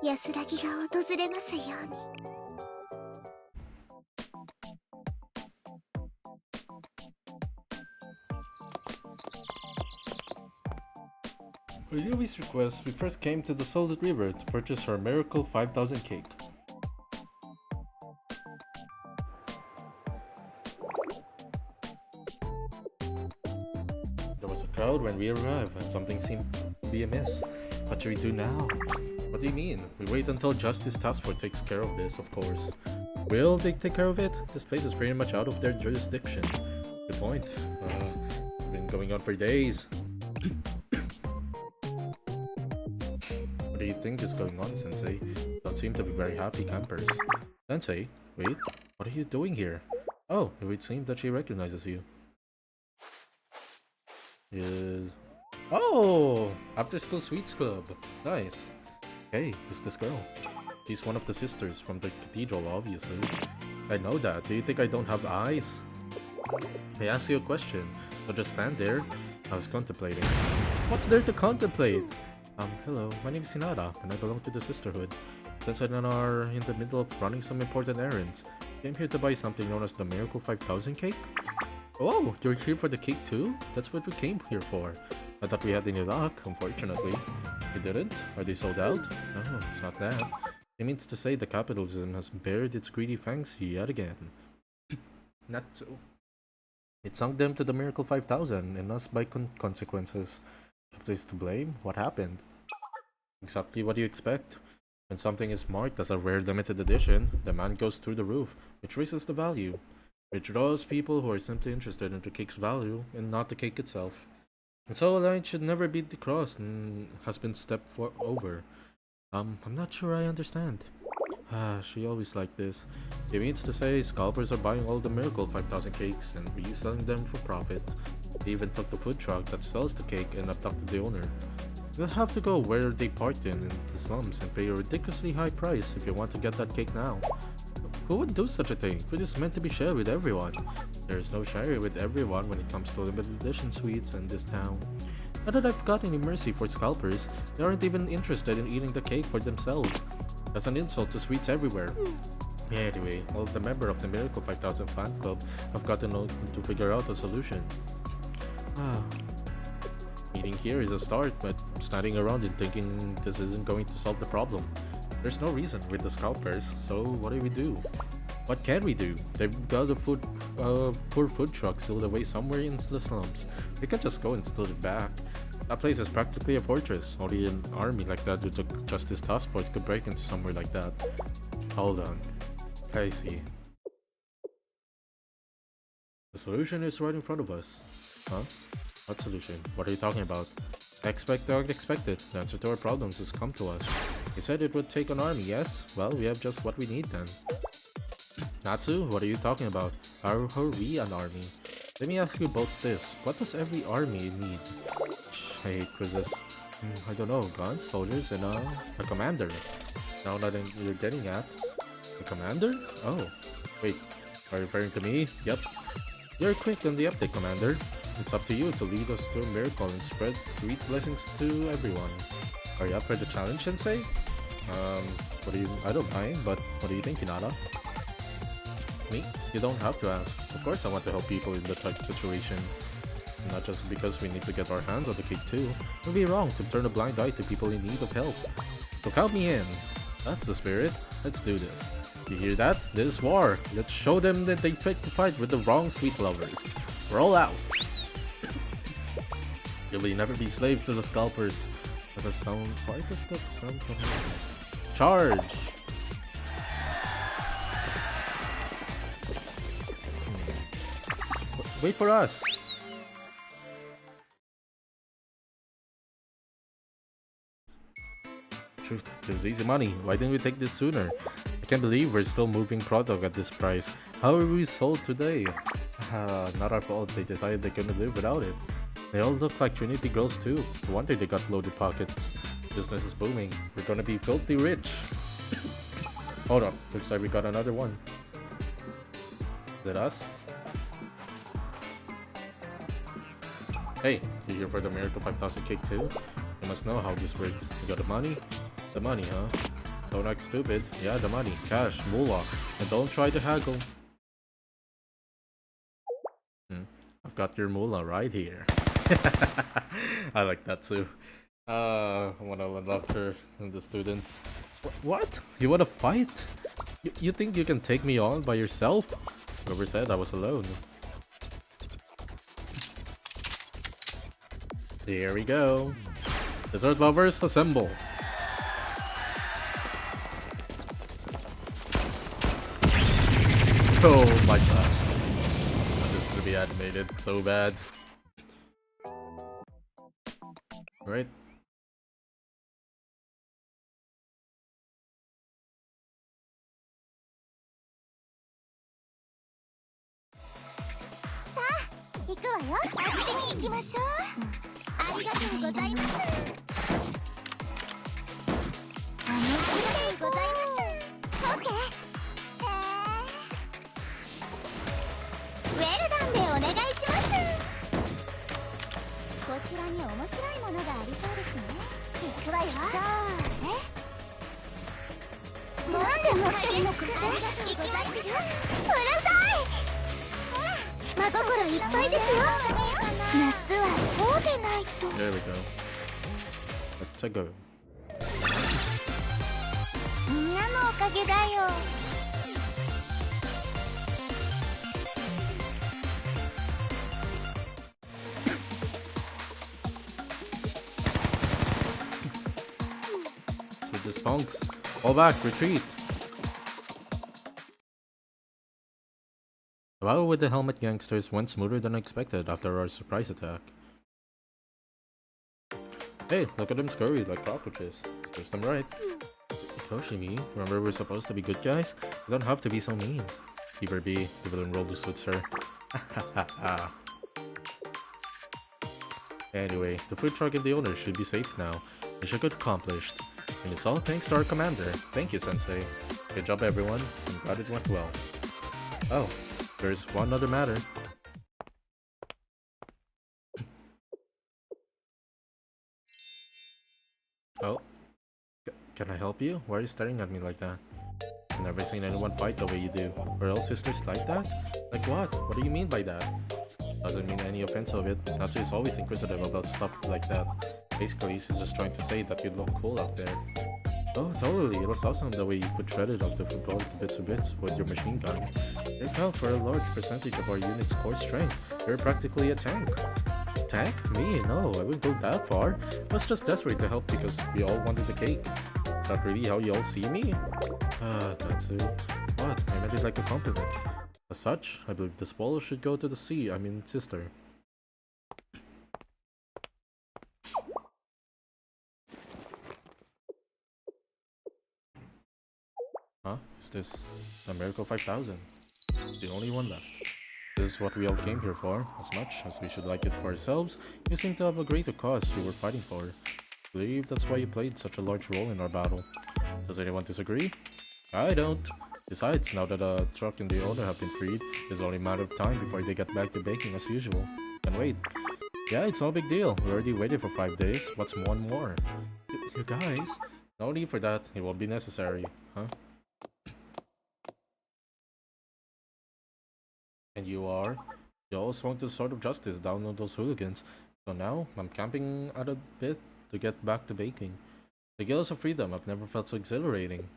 安らぎが訪れますように。Per Yui's request, we first came to the Solid River to purchase her Miracle 5000 cake. There was a crowd when we arrived, and something seemed to be amiss. What should we do now? What do you mean? We wait until Justice Task Force takes care of this, of course. Will they take care of it? This place is pretty much out of their jurisdiction. Good point. It's been going on for days. What do you think is going on, Sensei? Don't seem to be very happy campers. Sensei? Wait, what are you doing here? Oh, it would seem that she recognizes you. Yes. Oh! After School Sweets Club. Nice. Hey, who's this girl? She's one of the sisters from the cathedral, obviously. I know that. Do you think I don't have eyes? I asked you a question, so just stand there. I was contemplating. What's there to contemplate? Hello, my name is Hinata, and I belong to the Sisterhood. Since I are in the middle of running some important errands, I came here to buy something known as the Miracle 5000 cake. Oh, you're here for the cake too? That's what we came here for. I thought we had any luck, unfortunately. We didn't? Are they sold out? No, it's not that. It means to say the capitalism has bared its greedy fangs yet again. Not so. It sunk them to the Miracle 5000 and us by consequences. Is to blame? What happened? Exactly what you expect. When something is marked as a rare limited edition, demand goes through the roof, which raises the value, which draws people who are simply interested in the cake's value and not the cake itself. And so a line should never be crossed and has been stepped over. I'm not sure I understand. She always like this. It means to say scalpers are buying all the Miracle 5000 cakes and reselling them for profit. They even took the food truck that sells the cake and abducted the owner. You'll have to go where they parked in the slums and pay a ridiculously high price if you want to get that cake now. Who would do such a thing? Food is meant to be shared with everyone. There is no sharing with everyone when it comes to limited edition sweets in this town. Not that I've got any mercy for scalpers, they aren't even interested in eating the cake for themselves. That's an insult to sweets everywhere. Anyway, all the member of the Miracle 5000 fan club have gotten to figure out a solution. Meeting here is a start, but standing around and thinking this isn't going to solve the problem. There's no reason with the scalpers, so what do we do? What can we do? They've got a poor food truck sealed away somewhere in the slums. We can't just go and steal it back. That place is practically a fortress. Only an army like that with the Justice Task Force could break into somewhere like that. Hold on. I see. The solution is right in front of us. Huh? What solution? What are you talking about? Expect the unexpected. The answer to our problems has come to us. You said it would take an army, yes? Well, we have just what we need then. Natsu, what are you talking about? How are we an army? Let me ask you both this. What does every army need? I hate quizzes. I don't know. Guns, soldiers, and a commander. Now that you're getting at. The commander? Oh. Wait. Are you referring to me? Yep. You're quick on the update, Commander. It's up to you to lead us to a miracle and spread sweet blessings to everyone. Are you up for the challenge, Sensei? I don't mind, but what do you think, Hinata? Me? You don't have to ask. Of course I want to help people in the tight situation. Not just because we need to get our hands on the cake too. It would be wrong to turn a blind eye to people in need of help. So count me in. That's the spirit. Let's do this. You hear that? This is war. Let's show them that they picked to fight with the wrong sweet lovers. Roll out! You will never be slave to the scalpers. That sound. Why does that sound familiar? Charge! Wait for us! Truth, there's easy money. Why didn't we take this sooner? I can't believe we're still moving product at this price. How are we sold today? Not our fault. They decided they couldn't live without it. They all look like Trinity girls too. No wonder they got loaded pockets. Business is booming. We're gonna be filthy rich. Hold on. Looks like we got another one. Is it us? Hey, you here for the Miracle 5000 cake too? You must know how this works. You got the money? The money, huh? Don't act stupid. Yeah, the money. Cash. Moolah. And don't try to haggle. I've got your moolah right here. I like that too. I wanna love her and the students. What? You wanna fight? You think you can take me on by yourself? Whoever said I was alone. Here we go. Dessert lovers, assemble. Oh my gosh. I want this to be animated so bad. Right? There we go. Let's go. So this punks. Fall back, retreat. The battle with the helmet gangsters went smoother than expected after our surprise attack. Hey, look at them scurry like cockroaches. Serves them right. Toshimi, remember we're supposed to be good guys? You don't have to be so mean. Keep her be, the villain rolled the suits her. Anyway, the food truck and the owner should be safe now. Mission accomplished. And it's all thanks to our commander. Thank you, Sensei. Good job, everyone. I'm glad it went well. Oh, there's one other matter. Oh, can I help you? Why are you staring at me like that? I've never seen anyone fight the way you do. Or else sisters like that? Like what? What do you mean by that? Doesn't mean any offense of it. Natsu is always inquisitive about stuff like that. Basically, she's just trying to say that you look cool out there. Oh, totally. It was awesome the way you could shred it off the football to bits with your machine gun. You account for a large percentage of our unit's core strength. You're practically a tank. Tank? Me? No, I wouldn't go that far. I was just desperate to help because we all wanted the cake. Is that really how you all see me? Natsu. What? I meant it like a compliment. As such, I believe the spoil should go to the sea, I mean sister. Huh? Is this the Miracle 5000? The only one left. This is what we all came here for. As much as we should like it for ourselves, you seem to have a greater cause you were fighting for. I believe that's why you played such a large role in our battle. Does anyone disagree? I don't. Besides, now that the truck and the owner have been freed, it's only a matter of time before they get back to baking as usual. And wait. Yeah, it's no big deal. We already waited for 5 days. What's one more? You guys? No need for that. It won't be necessary. Huh? And you are? You always want the sort of justice down on those hooligans. So now, I'm camping at a bit to get back to baking. The gills of freedom have never felt so exhilarating.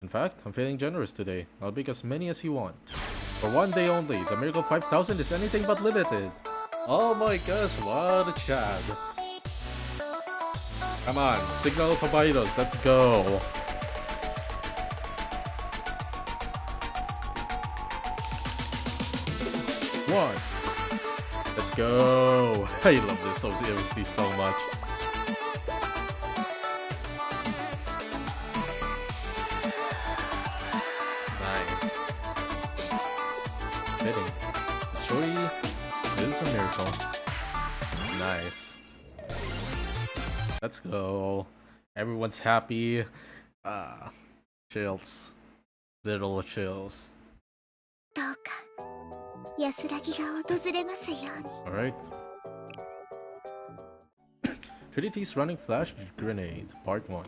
In fact, I'm feeling generous today. I'll bake as many as you want. For 1 day only, the Miracle 5000 is anything but limited. Oh my gosh, what a Chad. Come on, signal Papitos, let's go. One. Let's go. I love this OST so much. Nice. Fitting. It surely is a miracle. Nice. Let's go. Everyone's happy. Chills. Little chills. Alright. Trinity's running flash grenade, part 1.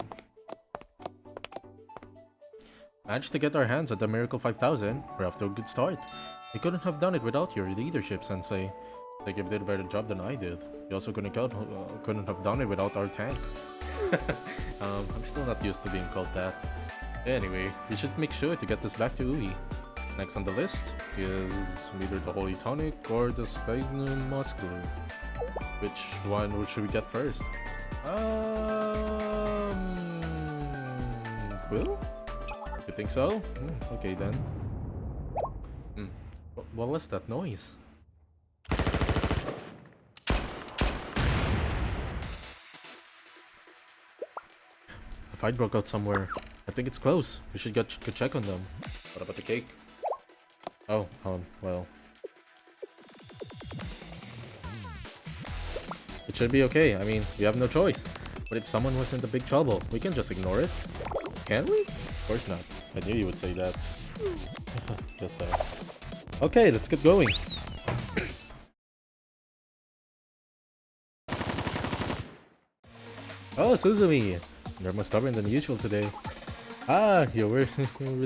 Managed to get our hands at the Miracle 5000. We're off to a good start. We couldn't have done it without your leadership, Sensei. I think you did a better job than I did. You also couldn't have done it without our tank. I'm still not used to being called that. Anyway, we should make sure to get this back to Ui. Next on the list is either the Holy Tonic or the Sphagnum Muscle. Which one should we get first? Clue? You think so? Okay then. What was that noise? A fight broke out somewhere. I think it's close. We should go check on them. What about the cake? Oh, well. It should be okay. I mean, we have no choice. But if someone was in the big trouble, we can just ignore it. Can we? Of course not. I knew you would say that. Guess so. Okay, let's get going. Oh, Suzumi! You're more stubborn than usual today. Ah, you're with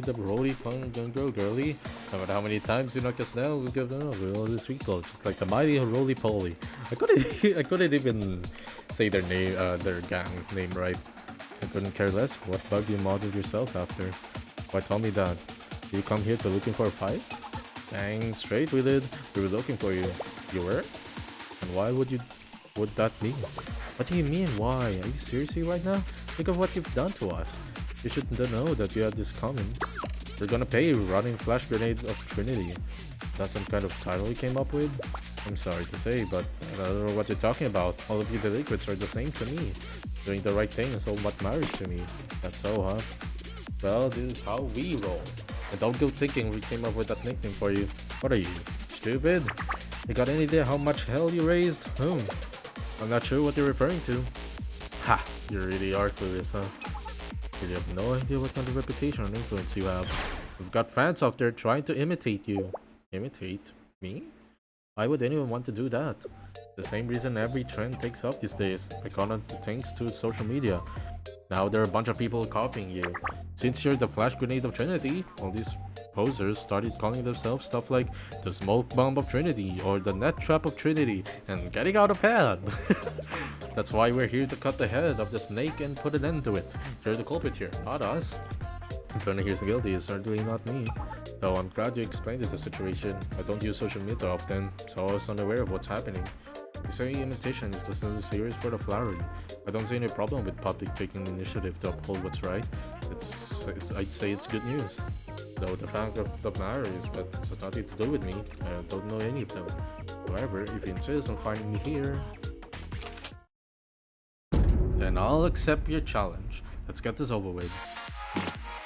the roly fun girl, girly. No matter how many times you knock us down, we'll give them over all this recall, just like the mighty roly poly. I couldn't even say their name, their gang name right. I couldn't care less what bug you modeled yourself after. Why tell me that? Did you come here to looking for a fight? Dang straight we did. We were looking for you. You were? And why would that mean? What do you mean why? Are you seriously right now? Think of what you've done to us. You should know that you had this coming. We're gonna pay you running flash grenade of Trinity. That's some kind of title you came up with? I'm sorry to say, but I don't know what you're talking about. All of you delinquents are the same to me. Doing the right thing is all what matters to me. That's so, huh? Well, this is how we roll. And don't go thinking we came up with that nickname for you. What are you, stupid? You got any idea how much hell you raised? I'm not sure what you're referring to. Ha! You really are clueless, huh? You have no idea what kind of reputation and influence you have. We've got fans out there trying to imitate you. Imitate me? Why would anyone want to do that? The same reason every trend takes off these days, thanks to social media. Now there are a bunch of people copying you. Since you're the flash grenade of Trinity, all these posers started calling themselves stuff like the smoke bomb of Trinity or the net trap of Trinity and getting out of hand. That's why we're here to cut the head of the snake and put an end to it. You're the culprit here, not us. If anyone here's guilty, it's certainly not me. Though I'm glad you explained the situation. I don't use social media often, so I was unaware of what's happening. You say imitation is just a series for the flowery. I don't see any problem with public taking the initiative to uphold what's right. I'd say it's good news. Though the fact of the matter is that it's nothing to do with me. I don't know any of them. However, if you insist on finding me here, then I'll accept your challenge. Let's get this over with.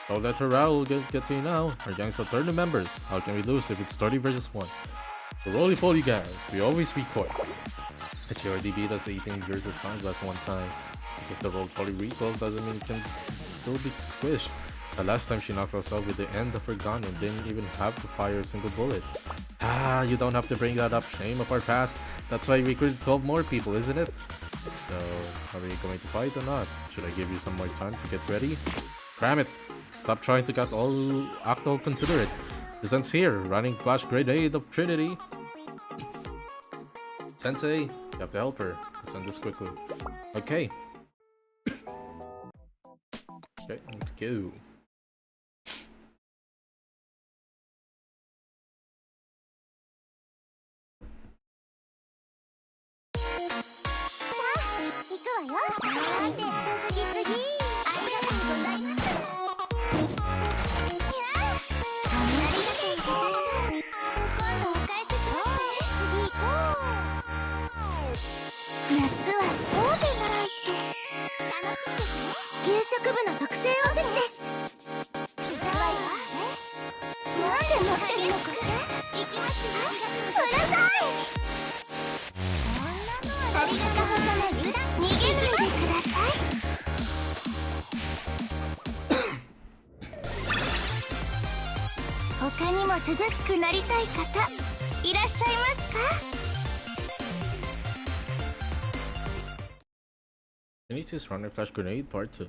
Don't let her rattle get to you now. Our gang's of 30 members. How can we lose if it's 30 versus 1? The roly-poly gang, we always recoil. But she already beat us 18 years of time that one time. Because the roly-poly recoils doesn't mean it can still be squished. The last time she knocked us out with the end of her gun and didn't even have to fire a single bullet. Ah, you don't have to bring that up. Shame of our past. That's why we recruited 12 more people, isn't it? So, are we going to fight or not? Should I give you some more time to get ready? Cram it! Stop trying to act all considerate. The sincere, running flash grenade of Trinity. Sensei, you have to help her. Let's end this quickly. Okay. Okay, let's go. Kinesis running flash grenade part 2.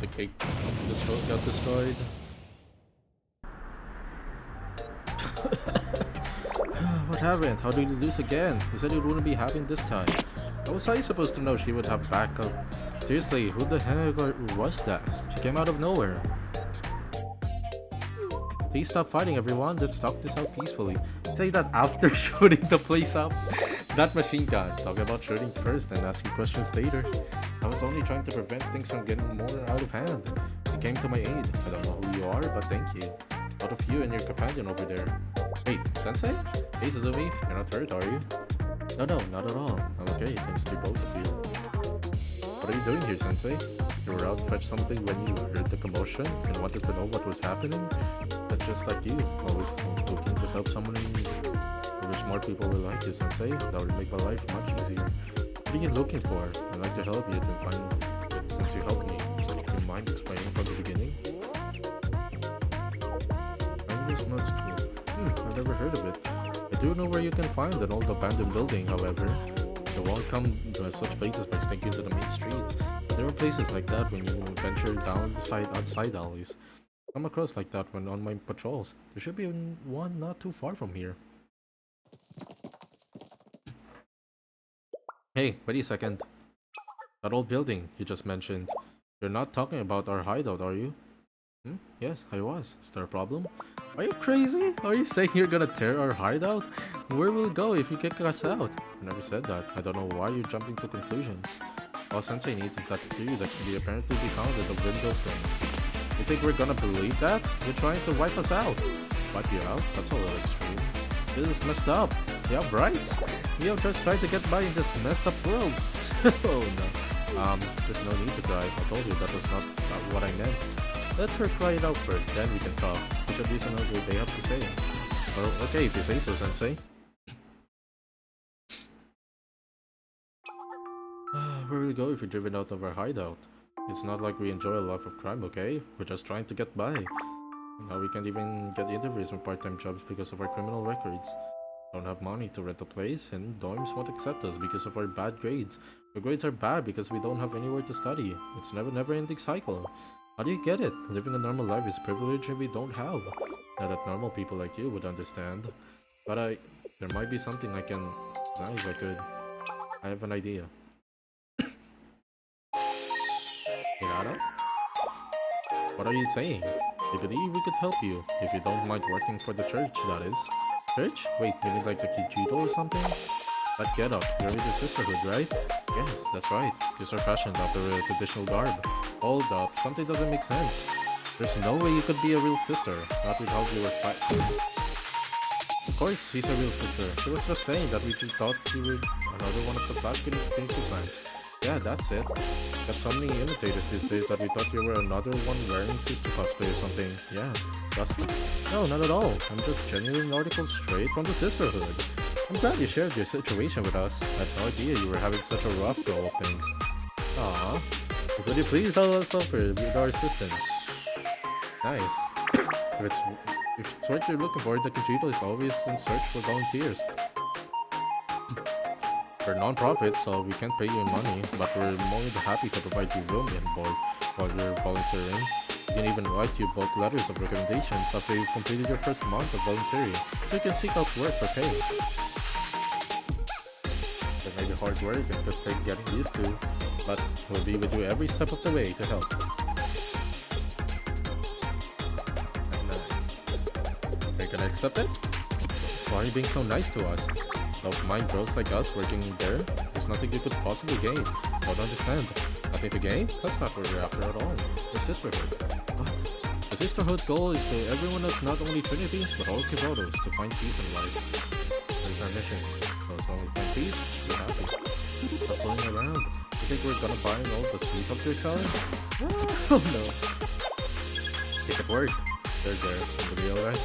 The cake got destroyed. What happened? How did you lose again? You said it wouldn't be happening this time. How was I supposed to know she would have backup? Seriously, who the heck was that? She came out of nowhere. Please stop fighting, everyone. Let's talk this out peacefully. Say that after shooting the place up. That machine gun. Talk about shooting first and asking questions later. I was only trying to prevent things from getting more out of hand. You came to my aid. I don't know who you are, but thank you. Out of you and your companion over there. Wait, Sensei? Hey Suzumi, you're not hurt, are you? No, not at all. I'm okay, thanks to both of you. What are you doing here, Sensei? You were out to fetch something when you heard the commotion and wanted to know what was happening? That's just like you, always looking to help someone in need. I wish more people were like you, Sensei. That would make my life much easier. What are you looking for? I'd like to help you to find it since you helped me. Do you mind explaining from the beginning? Language Mud School. I've never heard of it. I do know where you can find an old abandoned building, however. You won't come to such places by sneaking to the main streets. But there are places like that when you venture down the side alleys. I come across like that when on my patrols. There should be one not too far from here. Hey, wait a second. That old building you just mentioned. You're not talking about our hideout, are you? Yes, I was. Is there a problem? Are you crazy? Are you saying you're gonna tear our hideout? Where will it go if you kick us out? I never said that. I don't know why you're jumping to conclusions. All Sensei needs is that theory that can be apparently be found in the window frames. You think we're gonna believe that? You're trying to wipe us out. Wipe you out? That's a little extreme. This is messed up. Yeah, right? We have just tried to get by in this messed up world. Oh no. There's no need to cry. I told you that was not what I meant. Let her cry it out first, then we can talk. We should listen to what they have to say. Well, okay, if you say so, Sensei. Where will we go if we're driven out of our hideout? It's not like we enjoy a life of crime, okay? We're just trying to get by. Now we can't even get interviews or part-time jobs because of our criminal records. Don't have money to rent a place, and dorms won't accept us because of our bad grades. Our grades are bad because we don't have anywhere to study. It's never-ending cycle. How do you get it? Living a normal life is a privilege we don't have. Not that normal people like you would understand. But there might be something I can... Nice, I have an idea. Hinata? What are you saying? We believe we could help you, if you don't mind working for the church, that is. Church? Wait, you need like the Kijito or something? That get up, you're with the sisterhood, right? Yes, that's right. Kids are fashioned after a traditional garb. Hold up, something doesn't make sense. There's no way you could be a real sister, not with how you were fighting. Of course, she's a real sister. She was just saying that we just thought you were another one of the Black Finishing plants. Yeah, that's it. Got so many imitators these days that we thought you were another one wearing sister cosplay or something. Yeah, trust me. No, not at all. I'm just genuine articles straight from the sisterhood. I'm glad you shared your situation with us. I had no idea you were having such a rough go of things. Aww. Would you please help us suffer with our assistance? Nice. If it's what you're looking for, the Kijito is always in search for volunteers. We're non-profit, so we can't pay you in money, but we're more than happy to provide you room and board while you're volunteering. We can even write you both letters of recommendations after you've completed your first month of volunteering, so you can seek out work for pay. It may be hard work and could take getting used to, but we'll be with you every step of the way to help. Nice. Are you gonna accept it? Why are you being so nice to us? Don't mind girls like us working there. There's nothing you could possibly gain. Don't understand. Nothing to gain? That's not what we're after at all. The sisterhood. What? The sisterhood goal is for everyone of not only Trinity, but all Kivotos to find peace in life. There's our mission. So as long as we find peace, we're happy. Stop fooling around. You think we're gonna buy all the sweet up you're selling? Oh no. If it worked. There. It'll be alright.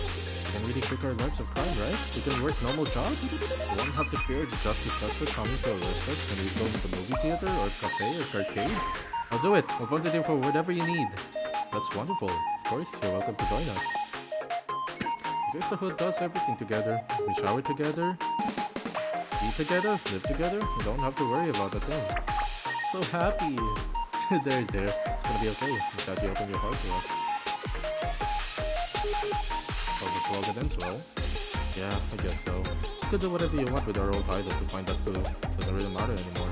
We can really quit our lives of crime, right? We can work normal jobs. We won't have to fear the justice suspect coming to arrest us when we go to the movie theater or cafe or arcade. I'll do it. We'll volunteer for whatever you need. That's wonderful. Of course, you're welcome to join us. The sisterhood does everything together. We shower together, eat together, live together. You don't have to worry about a thing. So happy. there. It's gonna be okay. I'm glad you opened your heart to us. Well, it ends well. Yeah, I guess so. You could do whatever you want with our old idol to find that clue. Doesn't really matter anymore.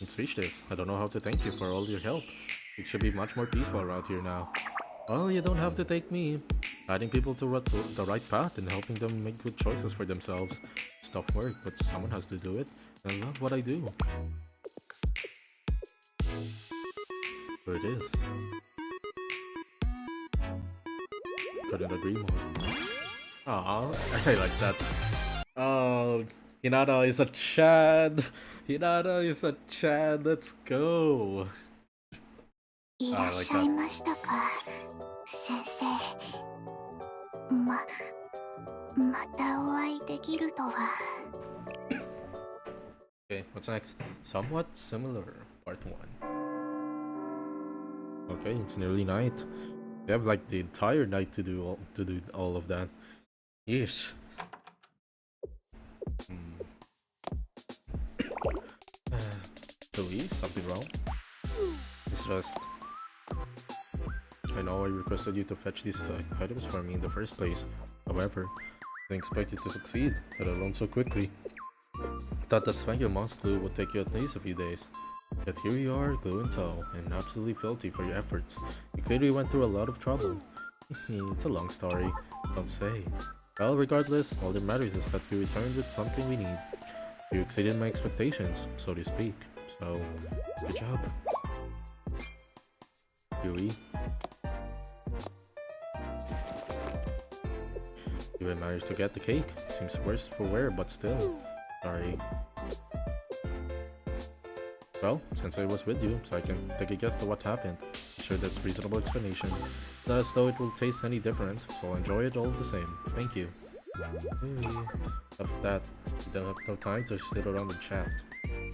I'm speechless. I don't know how to thank you for all your help. It should be much more peaceful around here now. Well, you don't have to thank me. Guiding people to the right path and helping them make good choices for themselves. It's tough work, but someone has to do it. I love what I do. There it is. Couldn't agree more. Aww, I like that. Oh, Hinata is a Chad. Hinata is a Chad. Let's go. I like that. Okay, what's next? Somewhat similar, part 1. Okay, it's nearly night. We have like the entire night to do all of that. Yeesh. To leave? Something wrong? It's just... I know I requested you to fetch these items for me in the first place. However, I didn't expect you to succeed, let alone so quickly. I thought the Svenja Moss glue would take you at least a few days. Yet here you are, glue and tow, and absolutely filthy for your efforts. You clearly went through a lot of trouble. It's a long story, don't say. Well, regardless, all that matters is that you returned with something we need. You exceeded my expectations, so to speak. So, good job. Yui. You even managed to get the cake. Seems worse for wear, but still. Sorry. Well, since I was with you, so I can take a guess to what happened. Sure, that's a reasonable explanation. Not as though it will taste any different, so I'll enjoy it all the same. Thank you. Hey. Except that you don't have no time to sit around and chat.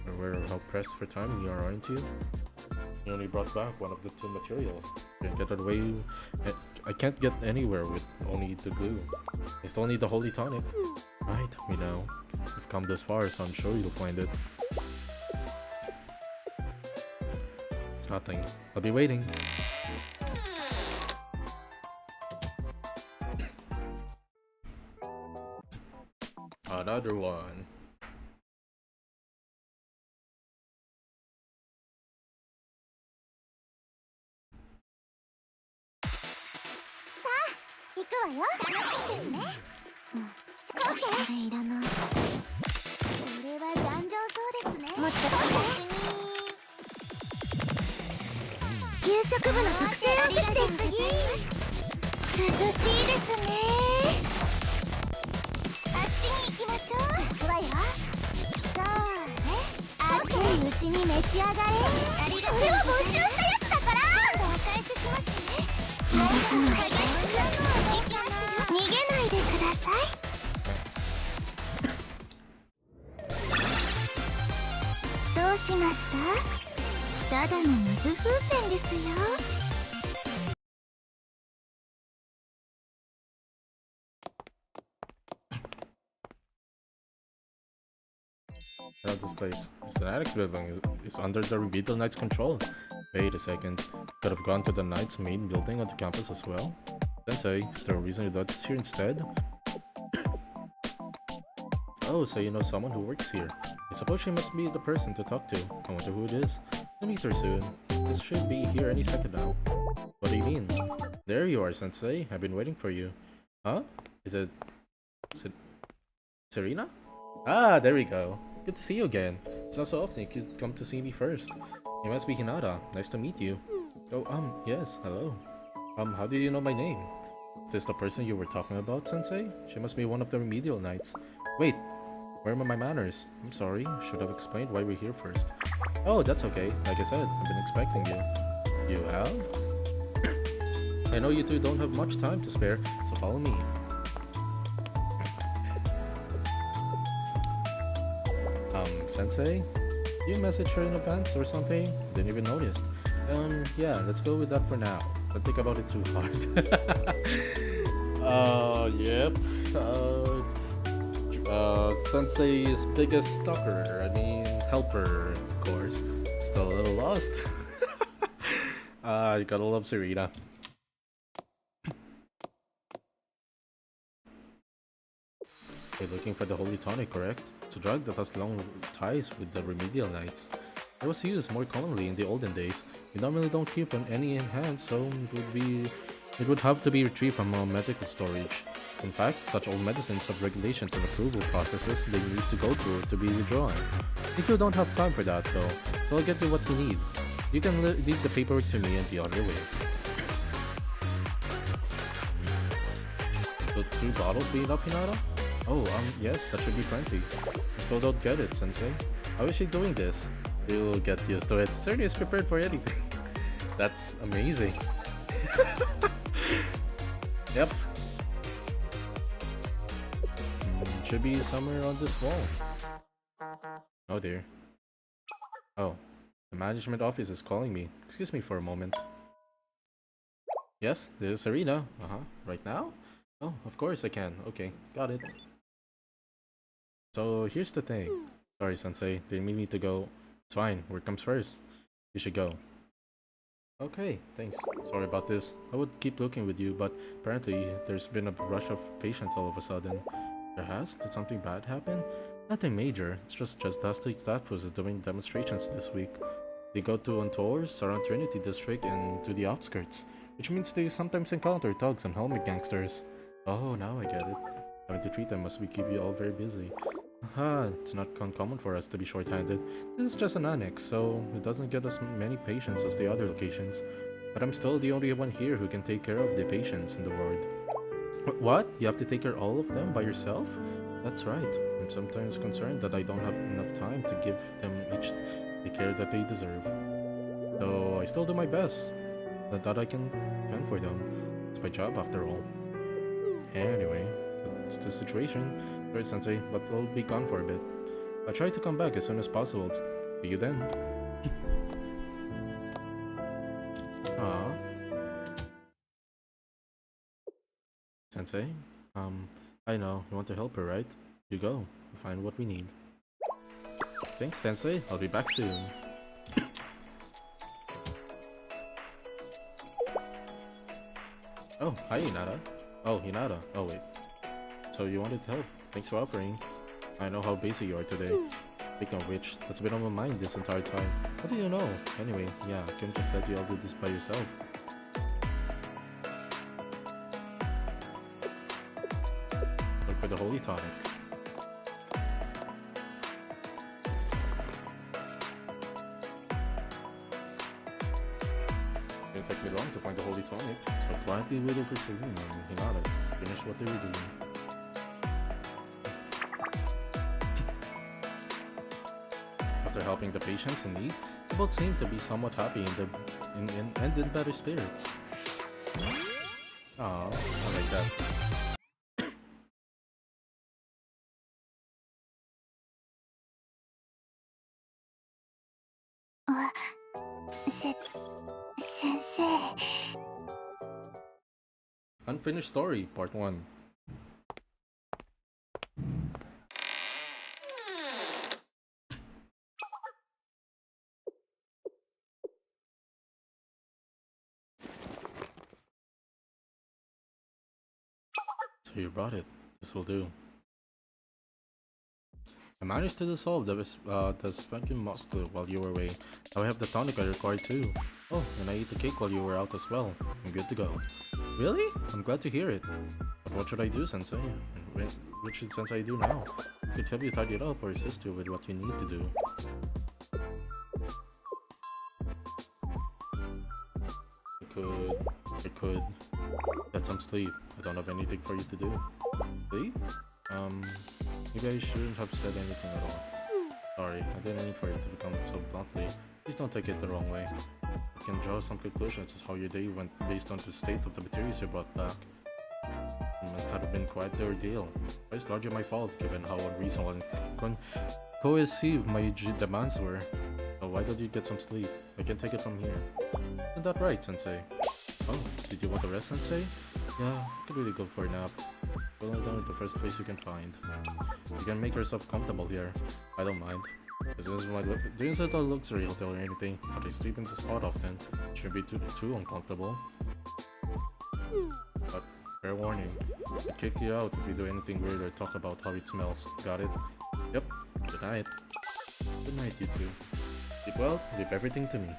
You're aware of how pressed for time you are, aren't you? You only brought back one of the two materials. Can't get away. I can't get anywhere with only the glue. I still need the holy tonic. Right, we know. We've come this far, so I'm sure you'll find it. It's nothing. I'll be waiting. Another one. This place. This annex building is under the Remedial Knight's control. Wait a second. Could have gone to the Knight's main building on the campus as well? Sensei, is there a reason you left us here instead? Oh, so you know someone who works here. I suppose she must be the person to talk to. I wonder who it is. We'll meet her soon. This should be here any second now. What do you mean? There you are, Sensei. I've been waiting for you. Huh? Is it Serena? Ah, there we go. Good to see you again. It's not so often you could come to see me first. You must be Hinata. Nice to meet you. Oh, yes, hello. How did you know my name? Is this the person you were talking about, Sensei? She must be one of the Remedial Knights. Wait, where are my manners? I'm sorry, should have explained why we're here first. Oh, that's okay. Like I said, I've been expecting you. You have? I know you two don't have much time to spare, so follow me. Sensei? Did you message her in advance or something? Didn't even notice. Yeah, let's go with that for now. Don't think about it too hard. Yep. Sensei's biggest stalker, helper, of course. Still a little lost. You gotta love Serena. You're looking for the Holy Tonic, correct? It's a drug that has long ties with the Remedial Knights. It was used more commonly in the olden days. We normally don't keep any in hand, so it would have to be retrieved from medical storage. In fact, such old medicines have regulations and approval processes they need to go through to be withdrawn. We two don't have time for that though, so I'll get you what you need. You can leave the paperwork to me and be on your way. So 2 bottles be enough, Hinata? Oh, yes, that should be plenty. I still don't get it, Sensei. How is she doing this? You'll get used to it. Certainly is prepared for anything. That's amazing. Yep. Should be somewhere on this wall. Oh dear. Oh, the management office is calling me. Excuse me for a moment. Yes, this is Serena. Right now? Oh, of course I can. Okay, got it. So here's the thing. Sorry, Sensei. Didn't mean me to go. It's fine. Work comes first. You should go. Okay, thanks. Sorry about this. I would keep looking with you, but apparently there's been a rush of patients all of a sudden. There has? Did something bad happen? Nothing major. It's just Dusty Platypus is doing demonstrations this week. They go on tours around Trinity District and to the outskirts, which means they sometimes encounter thugs and helmet gangsters. Oh, now I get it. Having to treat them must keep you all very busy. It's not uncommon for us to be short-handed. This is just an annex, so it doesn't get as many patients as the other locations. But I'm still the only one here who can take care of the patients in the ward. What? You have to take care of all of them by yourself? That's right. I'm sometimes concerned that I don't have enough time to give them each the care that they deserve. Though I still do my best that I can for them. It's my job after all. Anyway, It's the situation. Sorry, Sensei, but I'll be gone for a bit. I'll try to come back as soon as possible. See you then. Aww. Sensei? I know. You want to help her, right? You go. We'll find what we need. Thanks, Sensei. I'll be back soon. Oh, hi, Hinata. Oh, Hinata. Oh, wait. So you wanted help. Thanks for offering. I know how busy you are today. Speaking of which, that's been on my mind this entire time. How do you know? Anyway, yeah, I can't just let you all do this by yourself. Look for the holy tonic. Didn't take me long to find the holy tonic, so I quietly waited for Serene and Hinata to finish what they were doing. After helping the patients in need, they both seemed to be somewhat happy and in better spirits. Oh, I like that. Sensei. Unfinished story, part 1. So you brought it. This will do. I managed to dissolve the spectrum muscle while you were away. Now I have the tonic I required too. Oh, and I ate the cake while you were out as well. I'm good to go. Really? I'm glad to hear it. But what should I do, Sensei? What should Sensei do now? I could help you tidy it up or assist you with what you need to do. I could get some sleep. I don't have anything for you to do. Sleep? Maybe I shouldn't have said anything at all. Sorry, I didn't mean for it to become so bluntly. Please don't take it the wrong way. I can draw some conclusions as how your day went based on the state of the materials you brought back. It must have been quite the ordeal. It's largely my fault, given how unreasonable and coercive my demands were. So why don't you get some sleep? I can take it from here. Isn't that right, Sensei? Oh, did you want to rest, Sensei? Yeah, I could really go for a nap. Go down to the first place you can find. You can make yourself comfortable here. I don't mind. There isn't a luxury hotel or anything, but I sleep in the spot often. It shouldn't be too uncomfortable. But fair warning, I'll kick you out if you do anything weird or talk about how it smells. Got it? Yep. Good night. Good night, you two. Sleep well, leave everything to me.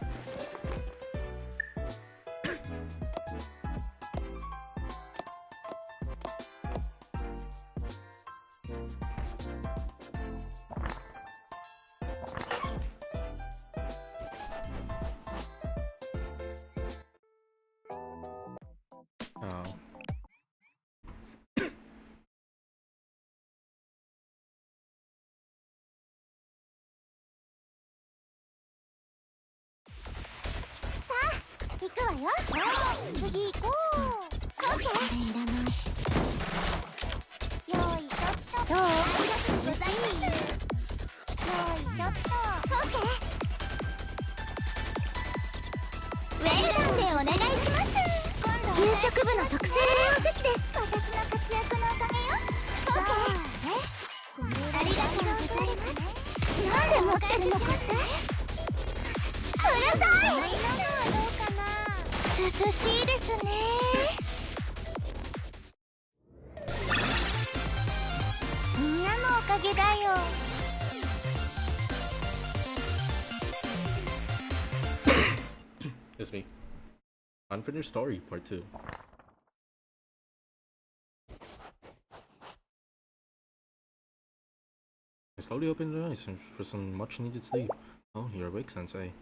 It's me. Unfinished story, part 2. I slowly opened my eyes for some much needed sleep. Oh, you're awake, Sensei.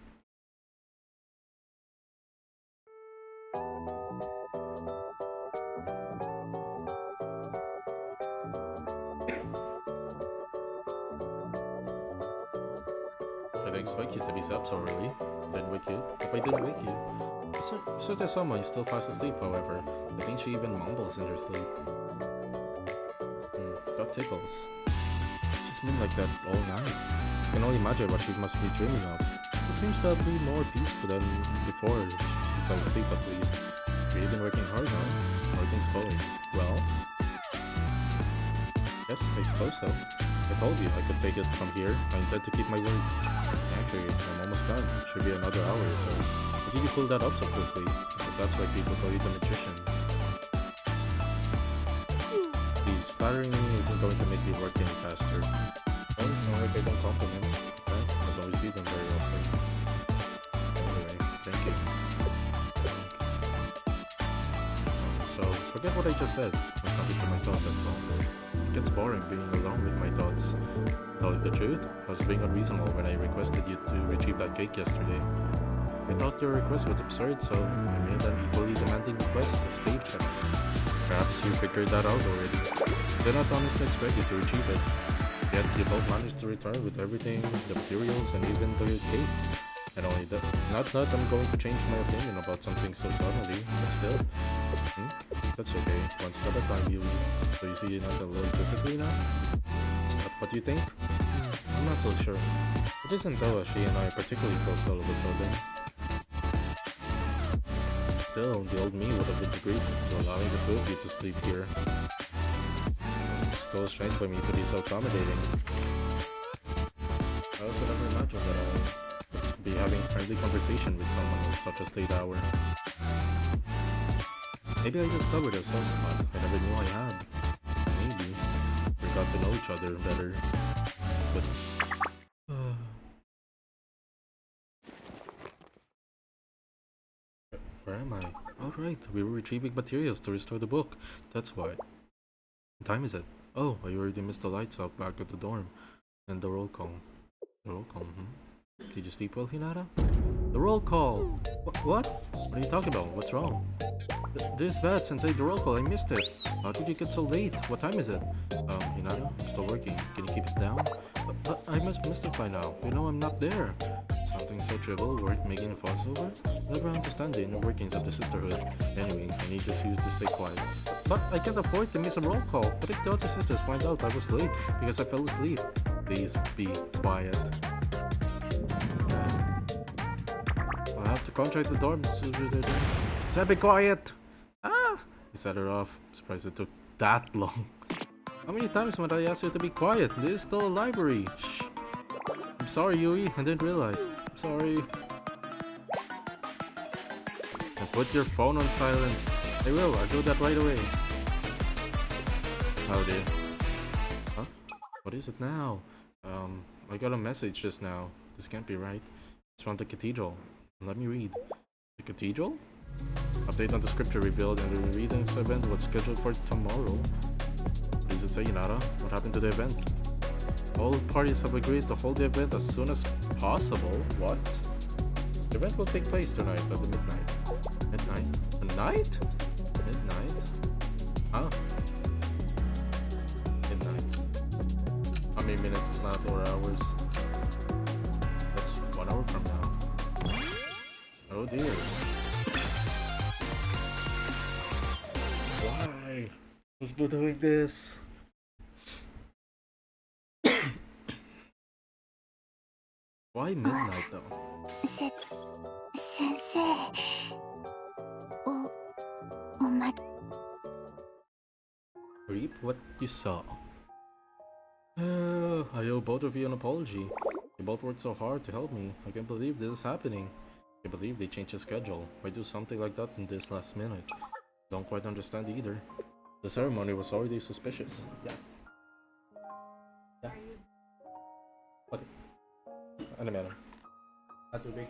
I didn't expect you to be up so early. Didn't wake you. Hope I didn't wake you. So there's someone still fast asleep, however. I think she even mumbles in her sleep. That tickles. She's been like that all night. I can only imagine what she must be dreaming of. It seems to be more peaceful than before. She fell asleep at least. You've been working hard, huh? How are things going? Well? Yes, I suppose so. I told you I could take it from here. I intend to keep my word. Actually, I'm almost done. Should be another hour or so. How did you pull that up so quickly? Because that's why people call you the magician. Please, flattering me isn't going to make me work any faster. Don't sound like I don't compliments. Okay? I don't receive them very often. Anyway, thank you. So, forget what I just said. I'm talking to myself, that's all. It gets boring being alone with my thoughts. Tell you the truth, I was being unreasonable when I requested you to retrieve that cake yesterday. I thought your request was absurd, so I made an equally demanding request, a spade check. Perhaps you figured that out already. I did not honestly expect you to retrieve it. Yet you both managed to return with everything, the materials, and even the cake. And only that, not that I'm going to change my opinion about something so suddenly, but still. That's okay, one step at a time, Yui. So you see it a little differently now? What do you think? I'm not so sure. It isn't though she and I particularly close all of a sudden. Still, the old me would have agreed to allowing the two of you to sleep here. It's still strange for me to be so accommodating. I also never imagined that I'd be having friendly conversation with someone at such a late hour. Maybe I discovered a soft spot I never knew I had. Maybe we got to know each other better. But where am I? Oh right, we were retrieving materials to restore the book. That's why. What time is it? Oh, I already missed the lights out back at the dorm. And the roll call. The roll call, Did you sleep well, Hinata? The roll call! What? What are you talking about? What's wrong? This is bad, Sensei, the roll call, I missed it. How did you get so late? What time is it? Hinata, I'm still working. Can you keep it down? But I must missed it by now. You know I'm not there. Something so trivial worth making a fuss over? Never understand the inner workings of the sisterhood. Anyway, I need just you to stay quiet. But I can't afford to miss a roll call. What if the other sisters find out I was late because I fell asleep? Please be quiet. I have to contract the dorm. Said be quiet! Ah! He set her off. I'm surprised it took that long. How many times must I ask you to be quiet? This is still a library. Shh. I'm sorry, Yui. I didn't realize. I'm sorry. And put your phone on silent. I will. I'll do that right away. Oh dear. Huh? What is it now? I got a message just now. This can't be right. It's from the cathedral. Let me read. The cathedral? Update on the scripture revealed and the readings event was scheduled for tomorrow. What does it say, Hinata? What happened to the event? All parties have agreed to hold the event as soon as possible. What? The event will take place tonight at the midnight. Midnight? Tonight? Midnight? Huh? Midnight. How many minutes is that, or hours? That's 1 hour from now. Oh dear. Why? Who's been doing this? Why midnight though? Sensei. Reap what you saw. I owe both of you an apology. You both worked so hard to help me. I can't believe this is happening. I can't believe they changed the schedule. Why do something like that in this last minute? Don't quite understand either. The ceremony was already suspicious. Yeah. Yeah. Okay. Ano meron? Not too big.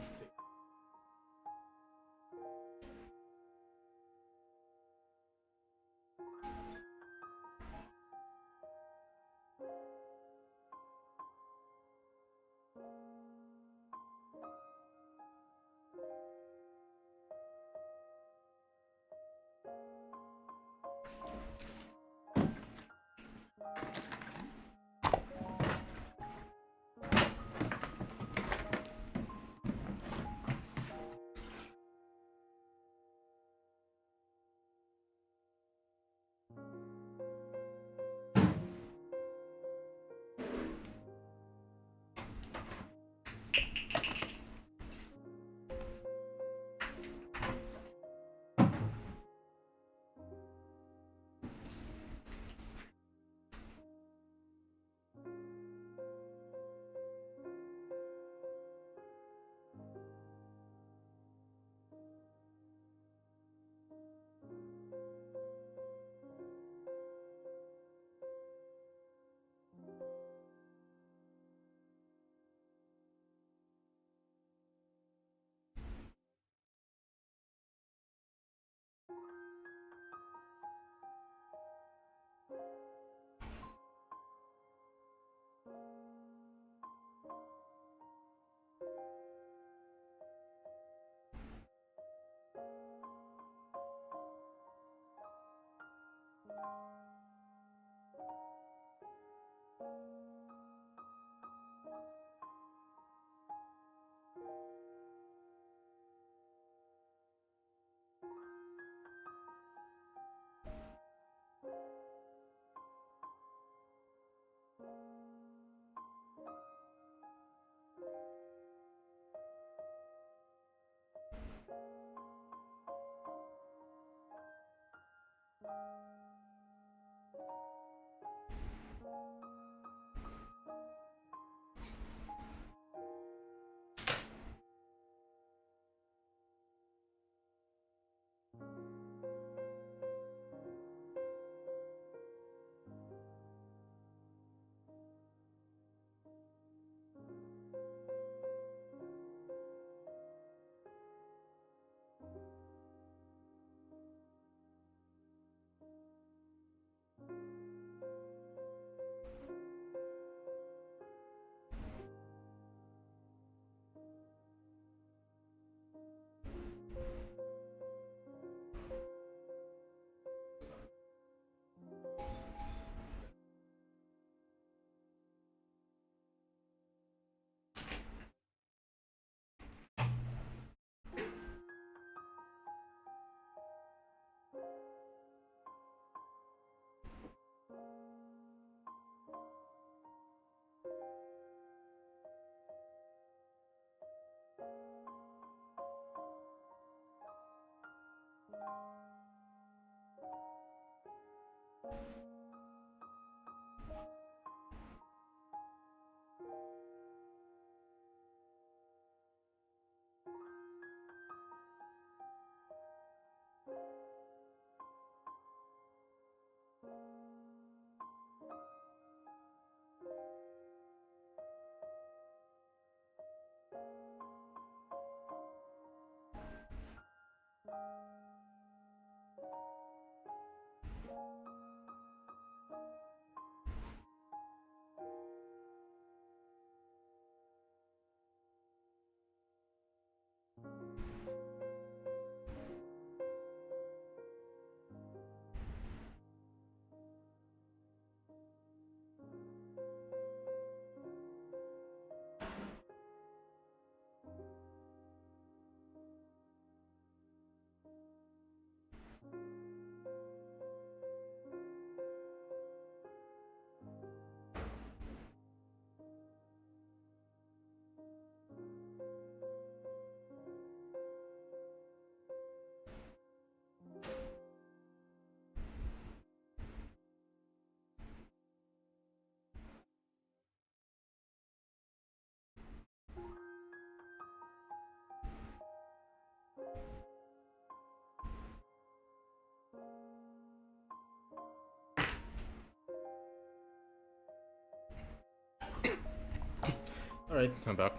Alright, I'm back.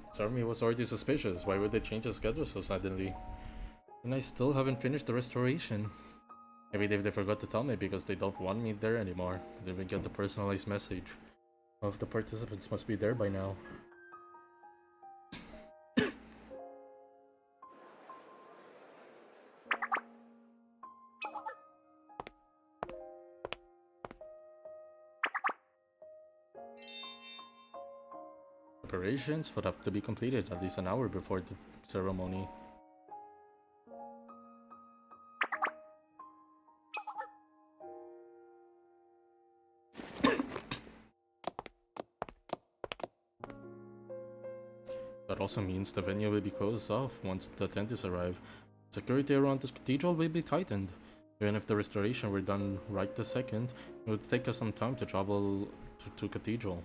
This army was already suspicious. Why would they change the schedule so suddenly? And I still haven't finished the restoration. Maybe they forgot to tell me because they don't want me there anymore. I didn't even get the personalized message. All of the participants must be there by now. Preparations would have to be completed at least an hour before the ceremony. That also means the venue will be closed off once the attendees arrive. Security around the cathedral will be tightened. Even if the restoration were done right this second, it would take us some time to travel to cathedral.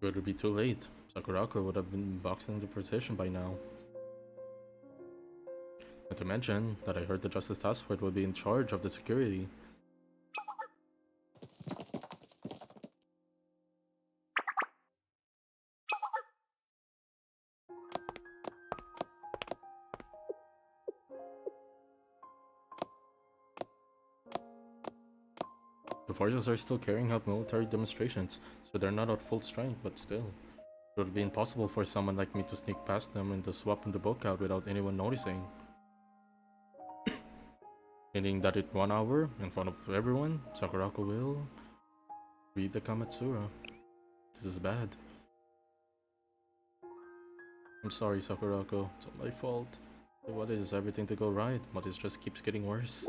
It would be too late. Sakurako would have been boxing the procession by now. Not to mention that I heard the Justice Task Force would be in charge of the security. The forces are still carrying out military demonstrations, so they're not at full strength, but still. It would be impossible for someone like me to sneak past them and to swap the book out without anyone noticing. Meaning that in 1 hour, in front of everyone, Sakurako will read the Kamatsura. This is bad. I'm sorry, Sakurako. It's all my fault. What is everything to go right, but it just keeps getting worse.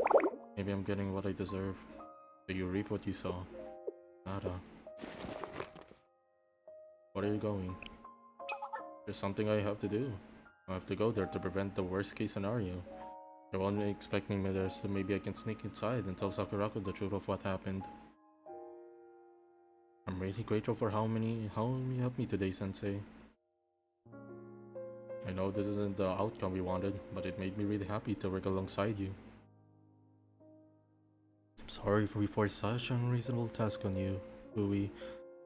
Maybe I'm getting what I deserve. So you reap what you sow. Nada. Where are you going? There's something I have to do. I have to go there to prevent the worst case scenario. You're only expecting me there, so maybe I can sneak inside and tell Sakurako the truth of what happened. I'm really grateful for how you helped me today, Sensei. I know this isn't the outcome we wanted, but it made me really happy to work alongside you. I'm sorry for we forced such an unreasonable task on you, Ui,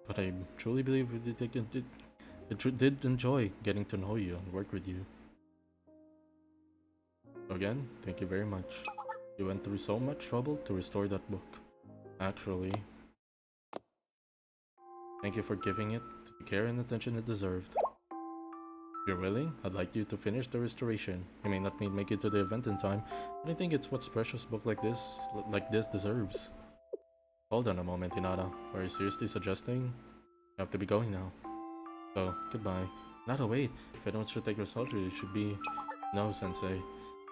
but I truly believe it did enjoy getting to know you and work with you. Again, thank you very much. You went through so much trouble to restore that book. Actually, thank you for giving it the care and attention it deserved. If you're willing, I'd like you to finish the restoration. You may not make it to the event in time, but I think it's what precious book like this deserves. Hold on a moment, Hinata. Are you seriously suggesting you have to be going now? So, goodbye. Hinata, wait. If anyone should take your surgery, it should be... No, Sensei.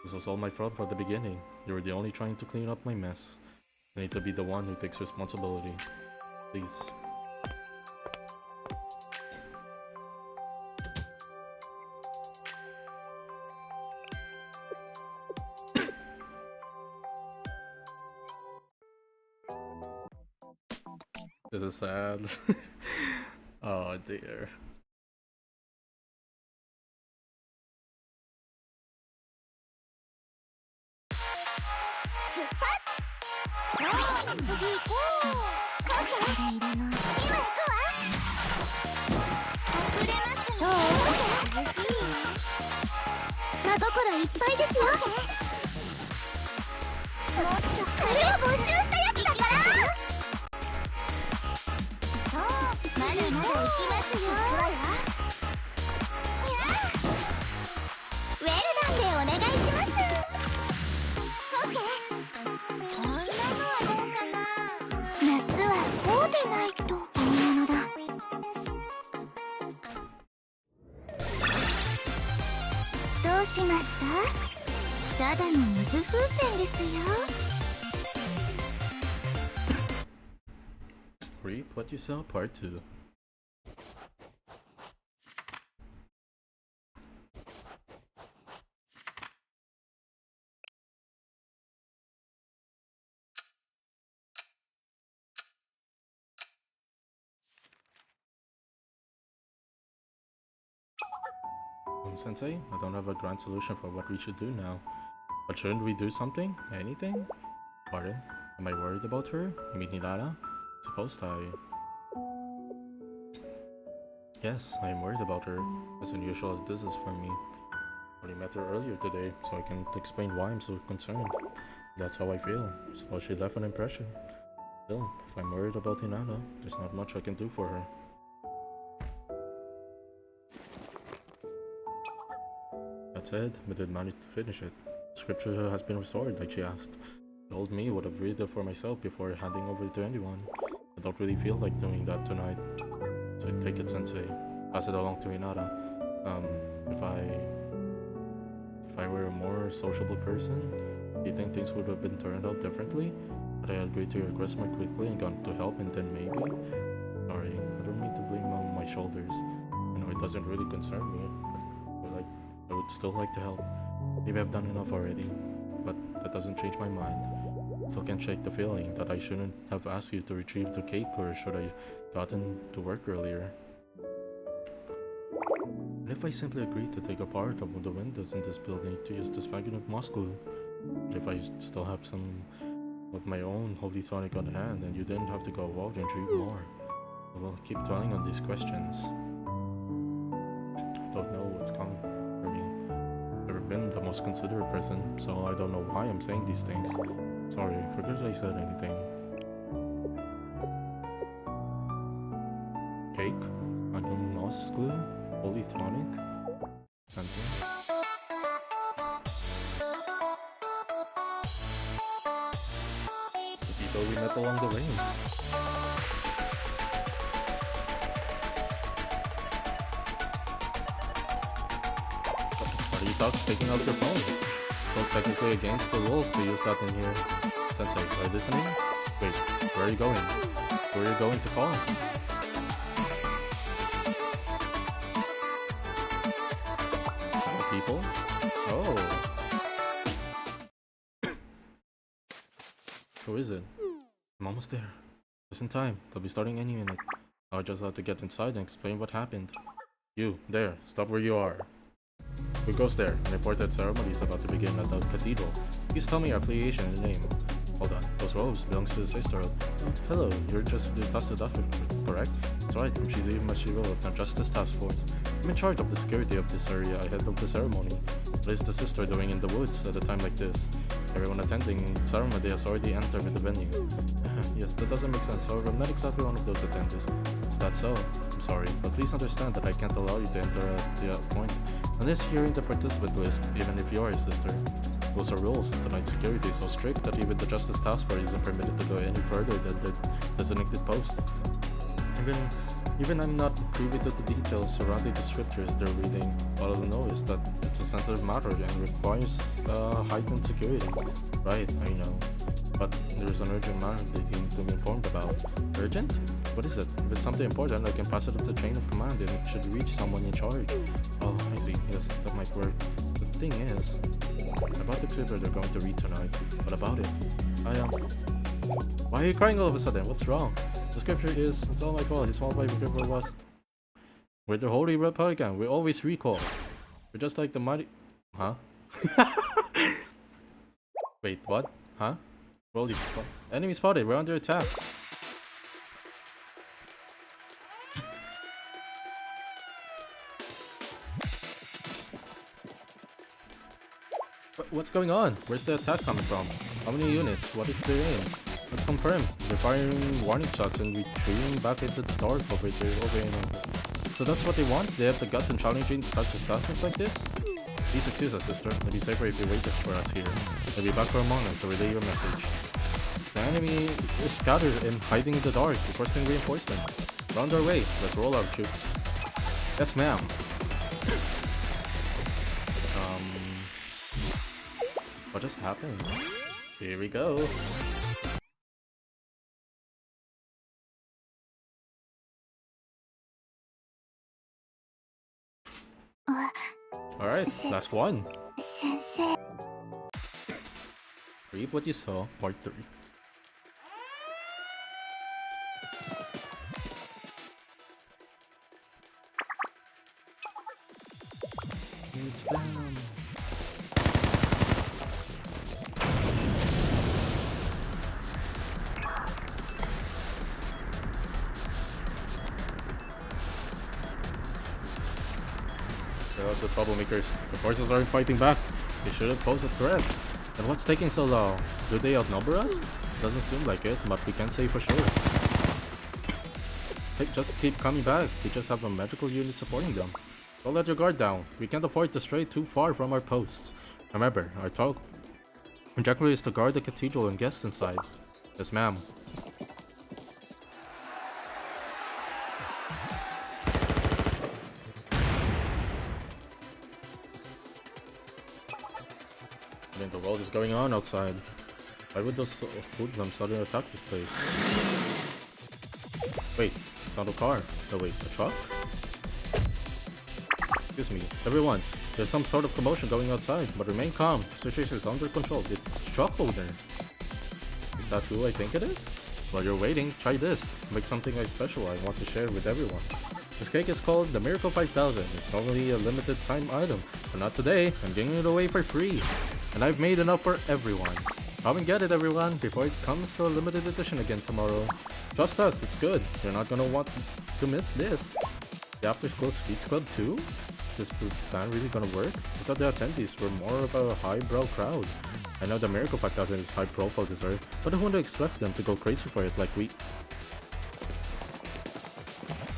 This was all my fault from the beginning. You were the only trying to clean up my mess. I need to be the one who takes responsibility. Please. This is sad. Oh dear. Reap what you sow, part 2. Sensei, I don't have a grand solution for what we should do now. But shouldn't we do something? Anything? Pardon? Am I worried about her? You mean Hinata? Supposed I... Yes, I am worried about her, as unusual as this is for me. I only met her earlier today, so I can explain why I'm so concerned. That's how I feel. Suppose she left an impression. Still, if I'm worried about Hinata, there's not much I can do for her. That said, we did manage to finish it. Scripture has been restored, like she asked. She told me I would have read it for myself before handing over to anyone. I don't really feel like doing that tonight. So take it, Sensei. Pass it along to Hinata. If I were a more sociable person, do you think things would have been turned out differently? Had I agreed to your request more quickly and gone to help, and then maybe? Sorry, I don't mean to blame on my shoulders. I know it doesn't really concern me, but I would still like to help. Maybe I've done enough already, but that doesn't change my mind. Still can't shake the feeling that I shouldn't have asked you to retrieve the cake, or should I gotten to work earlier. What if I simply agreed to take apart of the windows in this building to use this magnet moss glue? What if I still have some of my own holy tonic on hand and you didn't have to go out and retrieve more? I will keep dwelling on these questions. I don't know what's coming for me. I've never been the most considerate person, so I don't know why I'm saying these things. Sorry, forget I said anything. Cake? Magnum moss glue? tonic. Sensor. It's the people we met along the way. What are you taking out your phone? It's still technically against the rules to use that in here. Sensei, are you listening? Wait, where are you going? Who are you going to call? Some people? Oh. Who is it? I'm almost there. Just in time. They'll be starting any minute. I'll just have to get inside and explain what happened. You, there. Stop where you are. Who goes there? An important ceremony is about to begin at the cathedral. Please tell me your affiliation and name. Hold on. Those robes belong to the sister. Hello, you're just the Task Doctor, correct? That's right. I'm Shizuyu Mashiro of the Justice Task Force. I'm in charge of the security of this area ahead of the ceremony. What is the sister doing in the woods at a time like this? Everyone attending the ceremony has already entered the venue. Yes, that doesn't make sense. However, I'm not exactly one of those attendees. Is that so? I'm sorry, but please understand that I can't allow you to enter at the point unless you're in the participant list, even if you are a sister. Those are rules. Tonight's security is so strict that even the Justice Task Force isn't permitted to go any further than the designated post. Even I'm not privy to the details surrounding the scriptures they're reading. All I know is that it's a sensitive matter and requires heightened security. Right, I know. But there's an urgent matter they need to be informed about. Urgent? What is it? If it's something important, I can pass it up the chain of command and it should reach someone in charge. Oh, I see. Yes, that might work. The thing is, about the scripture they're going to read tonight. What about it? Why are you crying all of a sudden? What's wrong? The scripture is, it's all my fault. His small Bible scripture was. We're the Holy Republican. We always recall. We're just like the mighty. Huh? Wait, what? Huh? Holy fuck. Enemy spotted. We're under attack. What's going on? Where's the attack coming from? How many units? What is their aim? Confirmed. They're firing warning shots and retreating back into the dark over and over. So that's what they want? They have the guts and challenging such assassins like this? Please excuse us, sister. It'll be safer if you wait for us here. I'll be back for a moment to relay your message. The enemy is scattered and hiding in the dark, requesting reinforcements. We're on their way. Let's roll our troops. Yes, ma'am. What just happened? Here we go. Alright, last one. Reap what you saw, part 3. It's down. The troublemakers. The forces aren't fighting back. They shouldn't pose a threat. And what's taking so long? Do they outnumber us? Doesn't seem like it, but we can't say for sure. Hey, just keep coming back. We just have a medical unit supporting them. Don't let your guard down. We can't afford to stray too far from our posts. Remember, our objective is to guard the cathedral and guests inside. Yes, ma'am. The world is going on outside. Why would those hoodlums suddenly attack this place? Wait, it's not a car. Oh wait, a truck? Excuse me, everyone. There's some sort of commotion going outside, but remain calm. The situation is under control. It's the truck owner. Is that who I think it is? While you're waiting, try this. Make something special I want to share with everyone. This cake is called the Miracle 5000. It's normally a limited time item, but not today. I'm giving it away for free. And I've made enough for everyone. Come and get it, everyone, before it comes to a limited edition again tomorrow. Trust us, it's good. You're not gonna want to miss this. The After School Speech Club too? Is this plan really gonna work? I thought the attendees were more of a highbrow crowd. I know the Miracle 5000 is high profile dessert, but I wouldn't expect them to go crazy for it like we...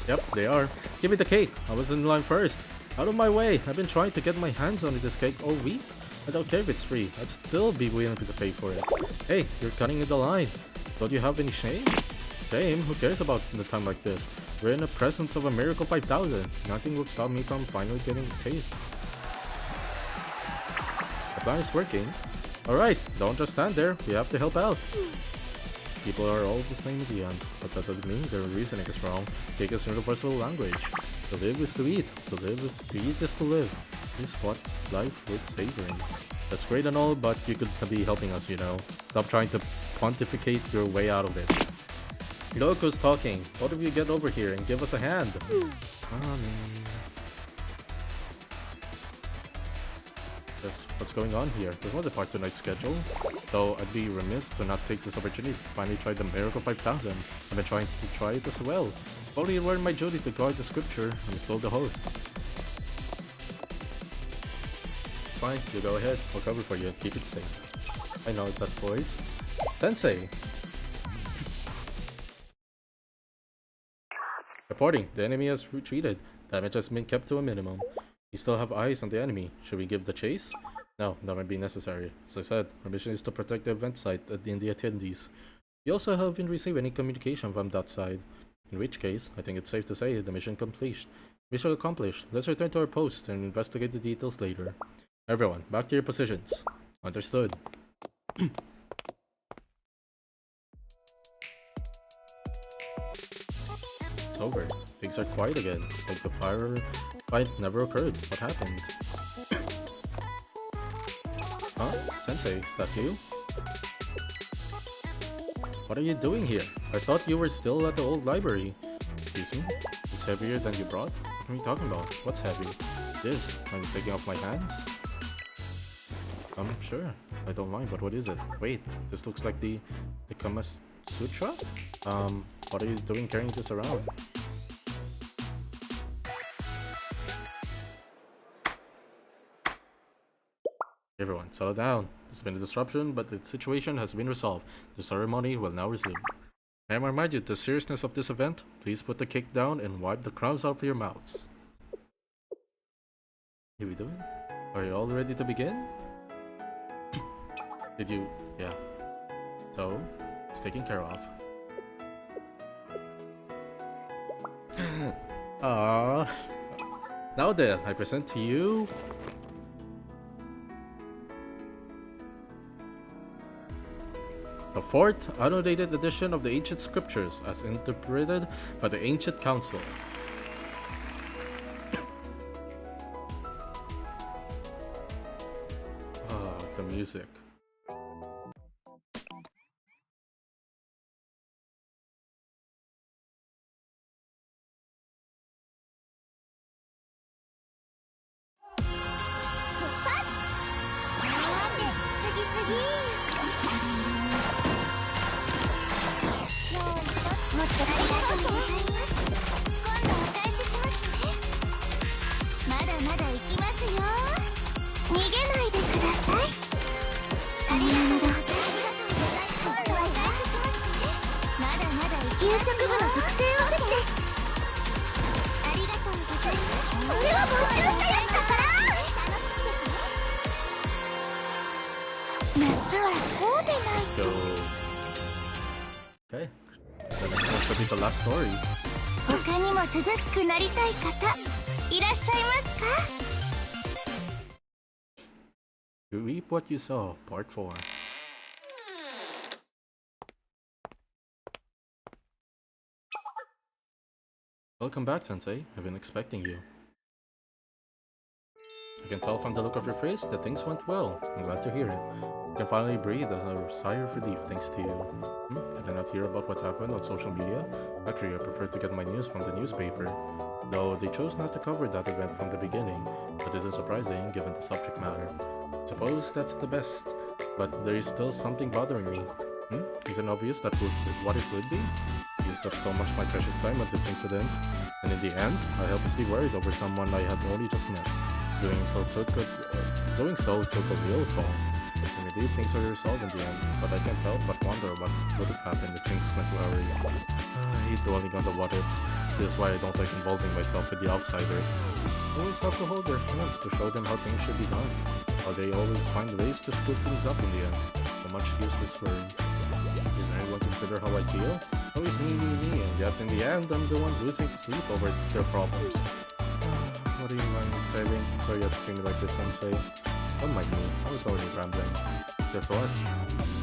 Yep, they are. Give me the cake. I was in line first. Out of my way! I've been trying to get my hands on this cake all week. I don't care if it's free. I'd still be willing to pay for it. Hey, you're cutting in the line. Don't you have any shame? Shame? Who cares about the time like this? We're in the presence of a miracle 5000. Nothing will stop me from finally getting the taste. The plan is working. Alright, don't just stand there. We have to help out. People are all the same in the end, but that doesn't mean their reasoning is wrong. Cake is universal language. To live is to eat. To eat is to live. This is what's life worth savoring. That's great and all, but you could be helping us, you know. Stop trying to pontificate your way out of it. Look who's talking. Both of you get over here and give us a hand. Just what's going on here? There's not a part tonight's schedule. Though I'd be remiss to not take this opportunity to finally try the Miracle 5000. I've been trying to try it as well. If only it weren't my duty to guard the scripture, I'm still the host. Fine, you go ahead. I'll cover for you and keep it safe. I know that voice. Sensei! Reporting, the enemy has retreated. Damage has been kept to a minimum. We still have eyes on the enemy. Should we give the chase? No, that might be necessary. As I said, our mission is to protect the event site and the attendees. We also haven't received any communication from that side. In which case, I think it's safe to say the mission accomplished. Mission accomplished. Let's return to our posts and investigate the details later. Everyone, back to your positions. Understood. It's over. Things are quiet again. Like the fire fight never occurred. What happened? Huh? Sensei, is that you? What are you doing here? I thought you were still at the old library. Excuse me? It's heavier than you brought? What are you talking about? What's heavy? This? I'm taking off my hands? Sure. I don't mind, but what is it? Wait, this looks like the Kama Sutra? What are you doing carrying this around? Everyone, settle down. There's been a disruption, but the situation has been resolved. The ceremony will now resume. May I remind you the seriousness of this event? Please put the cake down and wipe the crumbs off your mouths. Are we doing? Are you all ready to begin? Did you? Yeah. So, it's taken care of. Now then, I present to you the fourth annotated edition of the ancient scriptures as interpreted by the ancient council. The music. So, okay, the next one should be the last story. 他にも涼しくなりたい方いらっしゃいますか? You reap what you sow, part 4. Welcome back, Sensei. I've been expecting you. I can tell from the look of your face that things went well. I'm glad to hear it. I can finally breathe a sigh of relief thanks to you. Did I not hear about what happened on social media? Actually, I prefer to get my news from the newspaper. Though they chose not to cover that event from the beginning. That isn't surprising given the subject matter. Suppose that's the best, but there is still something bothering me. Isn't obvious that what it would be? I used up so much my precious time on this incident, and in the end, I helplessly worried over someone I had only just met. Doing so took a real toll. I believe things are resolved in the end, but I can't help but wonder what would have happened if things went awry. I hate dwelling on the what ifs. This is why I don't like involving myself with the outsiders. I always have to hold their hands to show them how things should be done, while they always find ways to screw things up in the end. So much useless worry. Does anyone consider how I feel? Always me, and yet in the end, I'm the one losing sleep over their problems. What are you saying? Sorry you have to see me like this, Sensei. Don't mind me, I was only rambling. Guess what?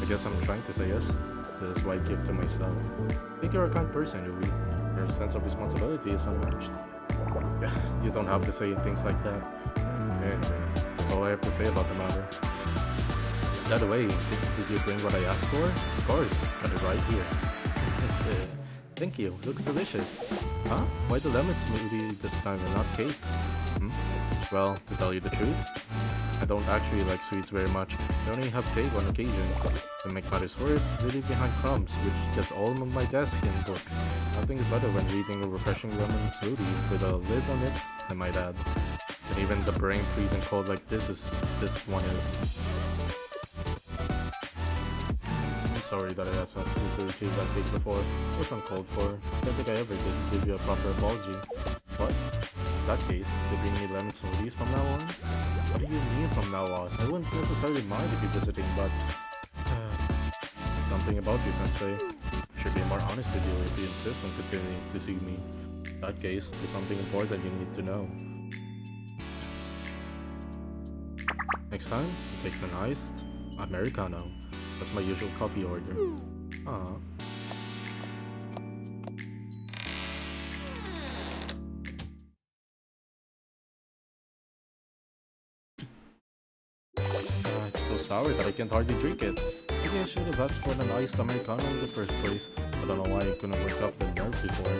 I guess I'm trying to say yes. This is why I keep to myself. I think you're a kind person, Louis. Your sense of responsibility is unmatched. Yeah, you don't have to say things like that. Anyway, that's all I have to say about the matter. By the way, did you bring what I asked for? Of course, got it right here. Thank you, looks delicious. Huh? Why the lemon smoothie this time and not cake? Well, to tell you the truth, I don't actually like sweets very much. I only have cake on occasion. To make matters worse, they leave behind crumbs, which gets all on my desk and books. Nothing is better when reading a refreshing lemon smoothie with a lid on it, I might add. And even the brain freezing cold like this one is. I'm sorry that I asked you to retrieve that cake before. It was uncalled for. I don't think I ever did give you a proper apology. What? In that case, they bring me lemon smoothies from now on? What do you mean from now on? I wouldn't necessarily mind if you're visiting, but... something about you, Sensei. I should be more honest with you if you insist on continuing to see me. In that case, there's something important you need to know. Next time, take an iced Americano. That's my usual coffee order. Aww. It's so sour that I can't hardly drink it. Maybe I should have asked for an iced Americano in the first place. I don't know why I couldn't work up the nerve before.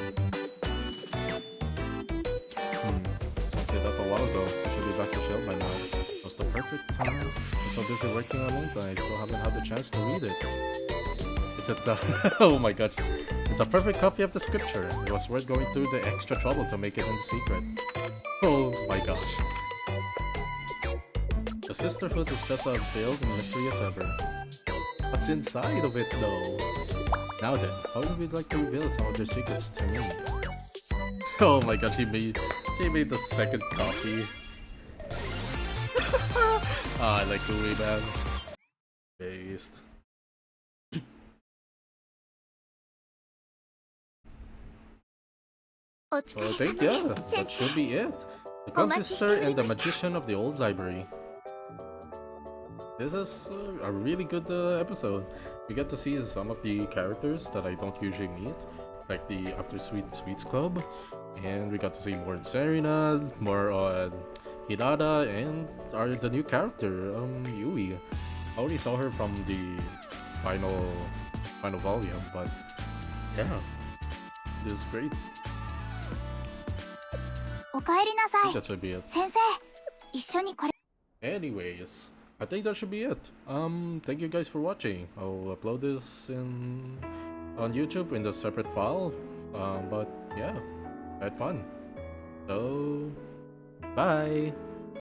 Sensei left a while ago. I should be back to Shell by now. It was the perfect time. I'm so busy working on it, I still haven't had the chance to read it. Is it the... oh my god. It's a perfect copy of the scripture. It was worth going through the extra trouble to make it in secret. Oh my gosh. The sisterhood is just as veiled and mysterious as ever. What's inside of it though? Now then, how would we like to reveal some of their secrets to me? Oh my god, she made the second copy. I like Louis, man. Based. So I think, yeah, that should be it. The Clumsy Sister and the Magician of the Old Library. This is a really good episode. We get to see some of the characters that I don't usually meet, like the After Sweets Club, and we got to see more on Serena, more on Hirada, and the new character, Yui. I only saw her from the final volume, but yeah, this is great. That should be it. Anyways, I think that should be it. Thank you guys for watching. I'll upload this on YouTube in a separate file. But yeah, I had fun. So, bye.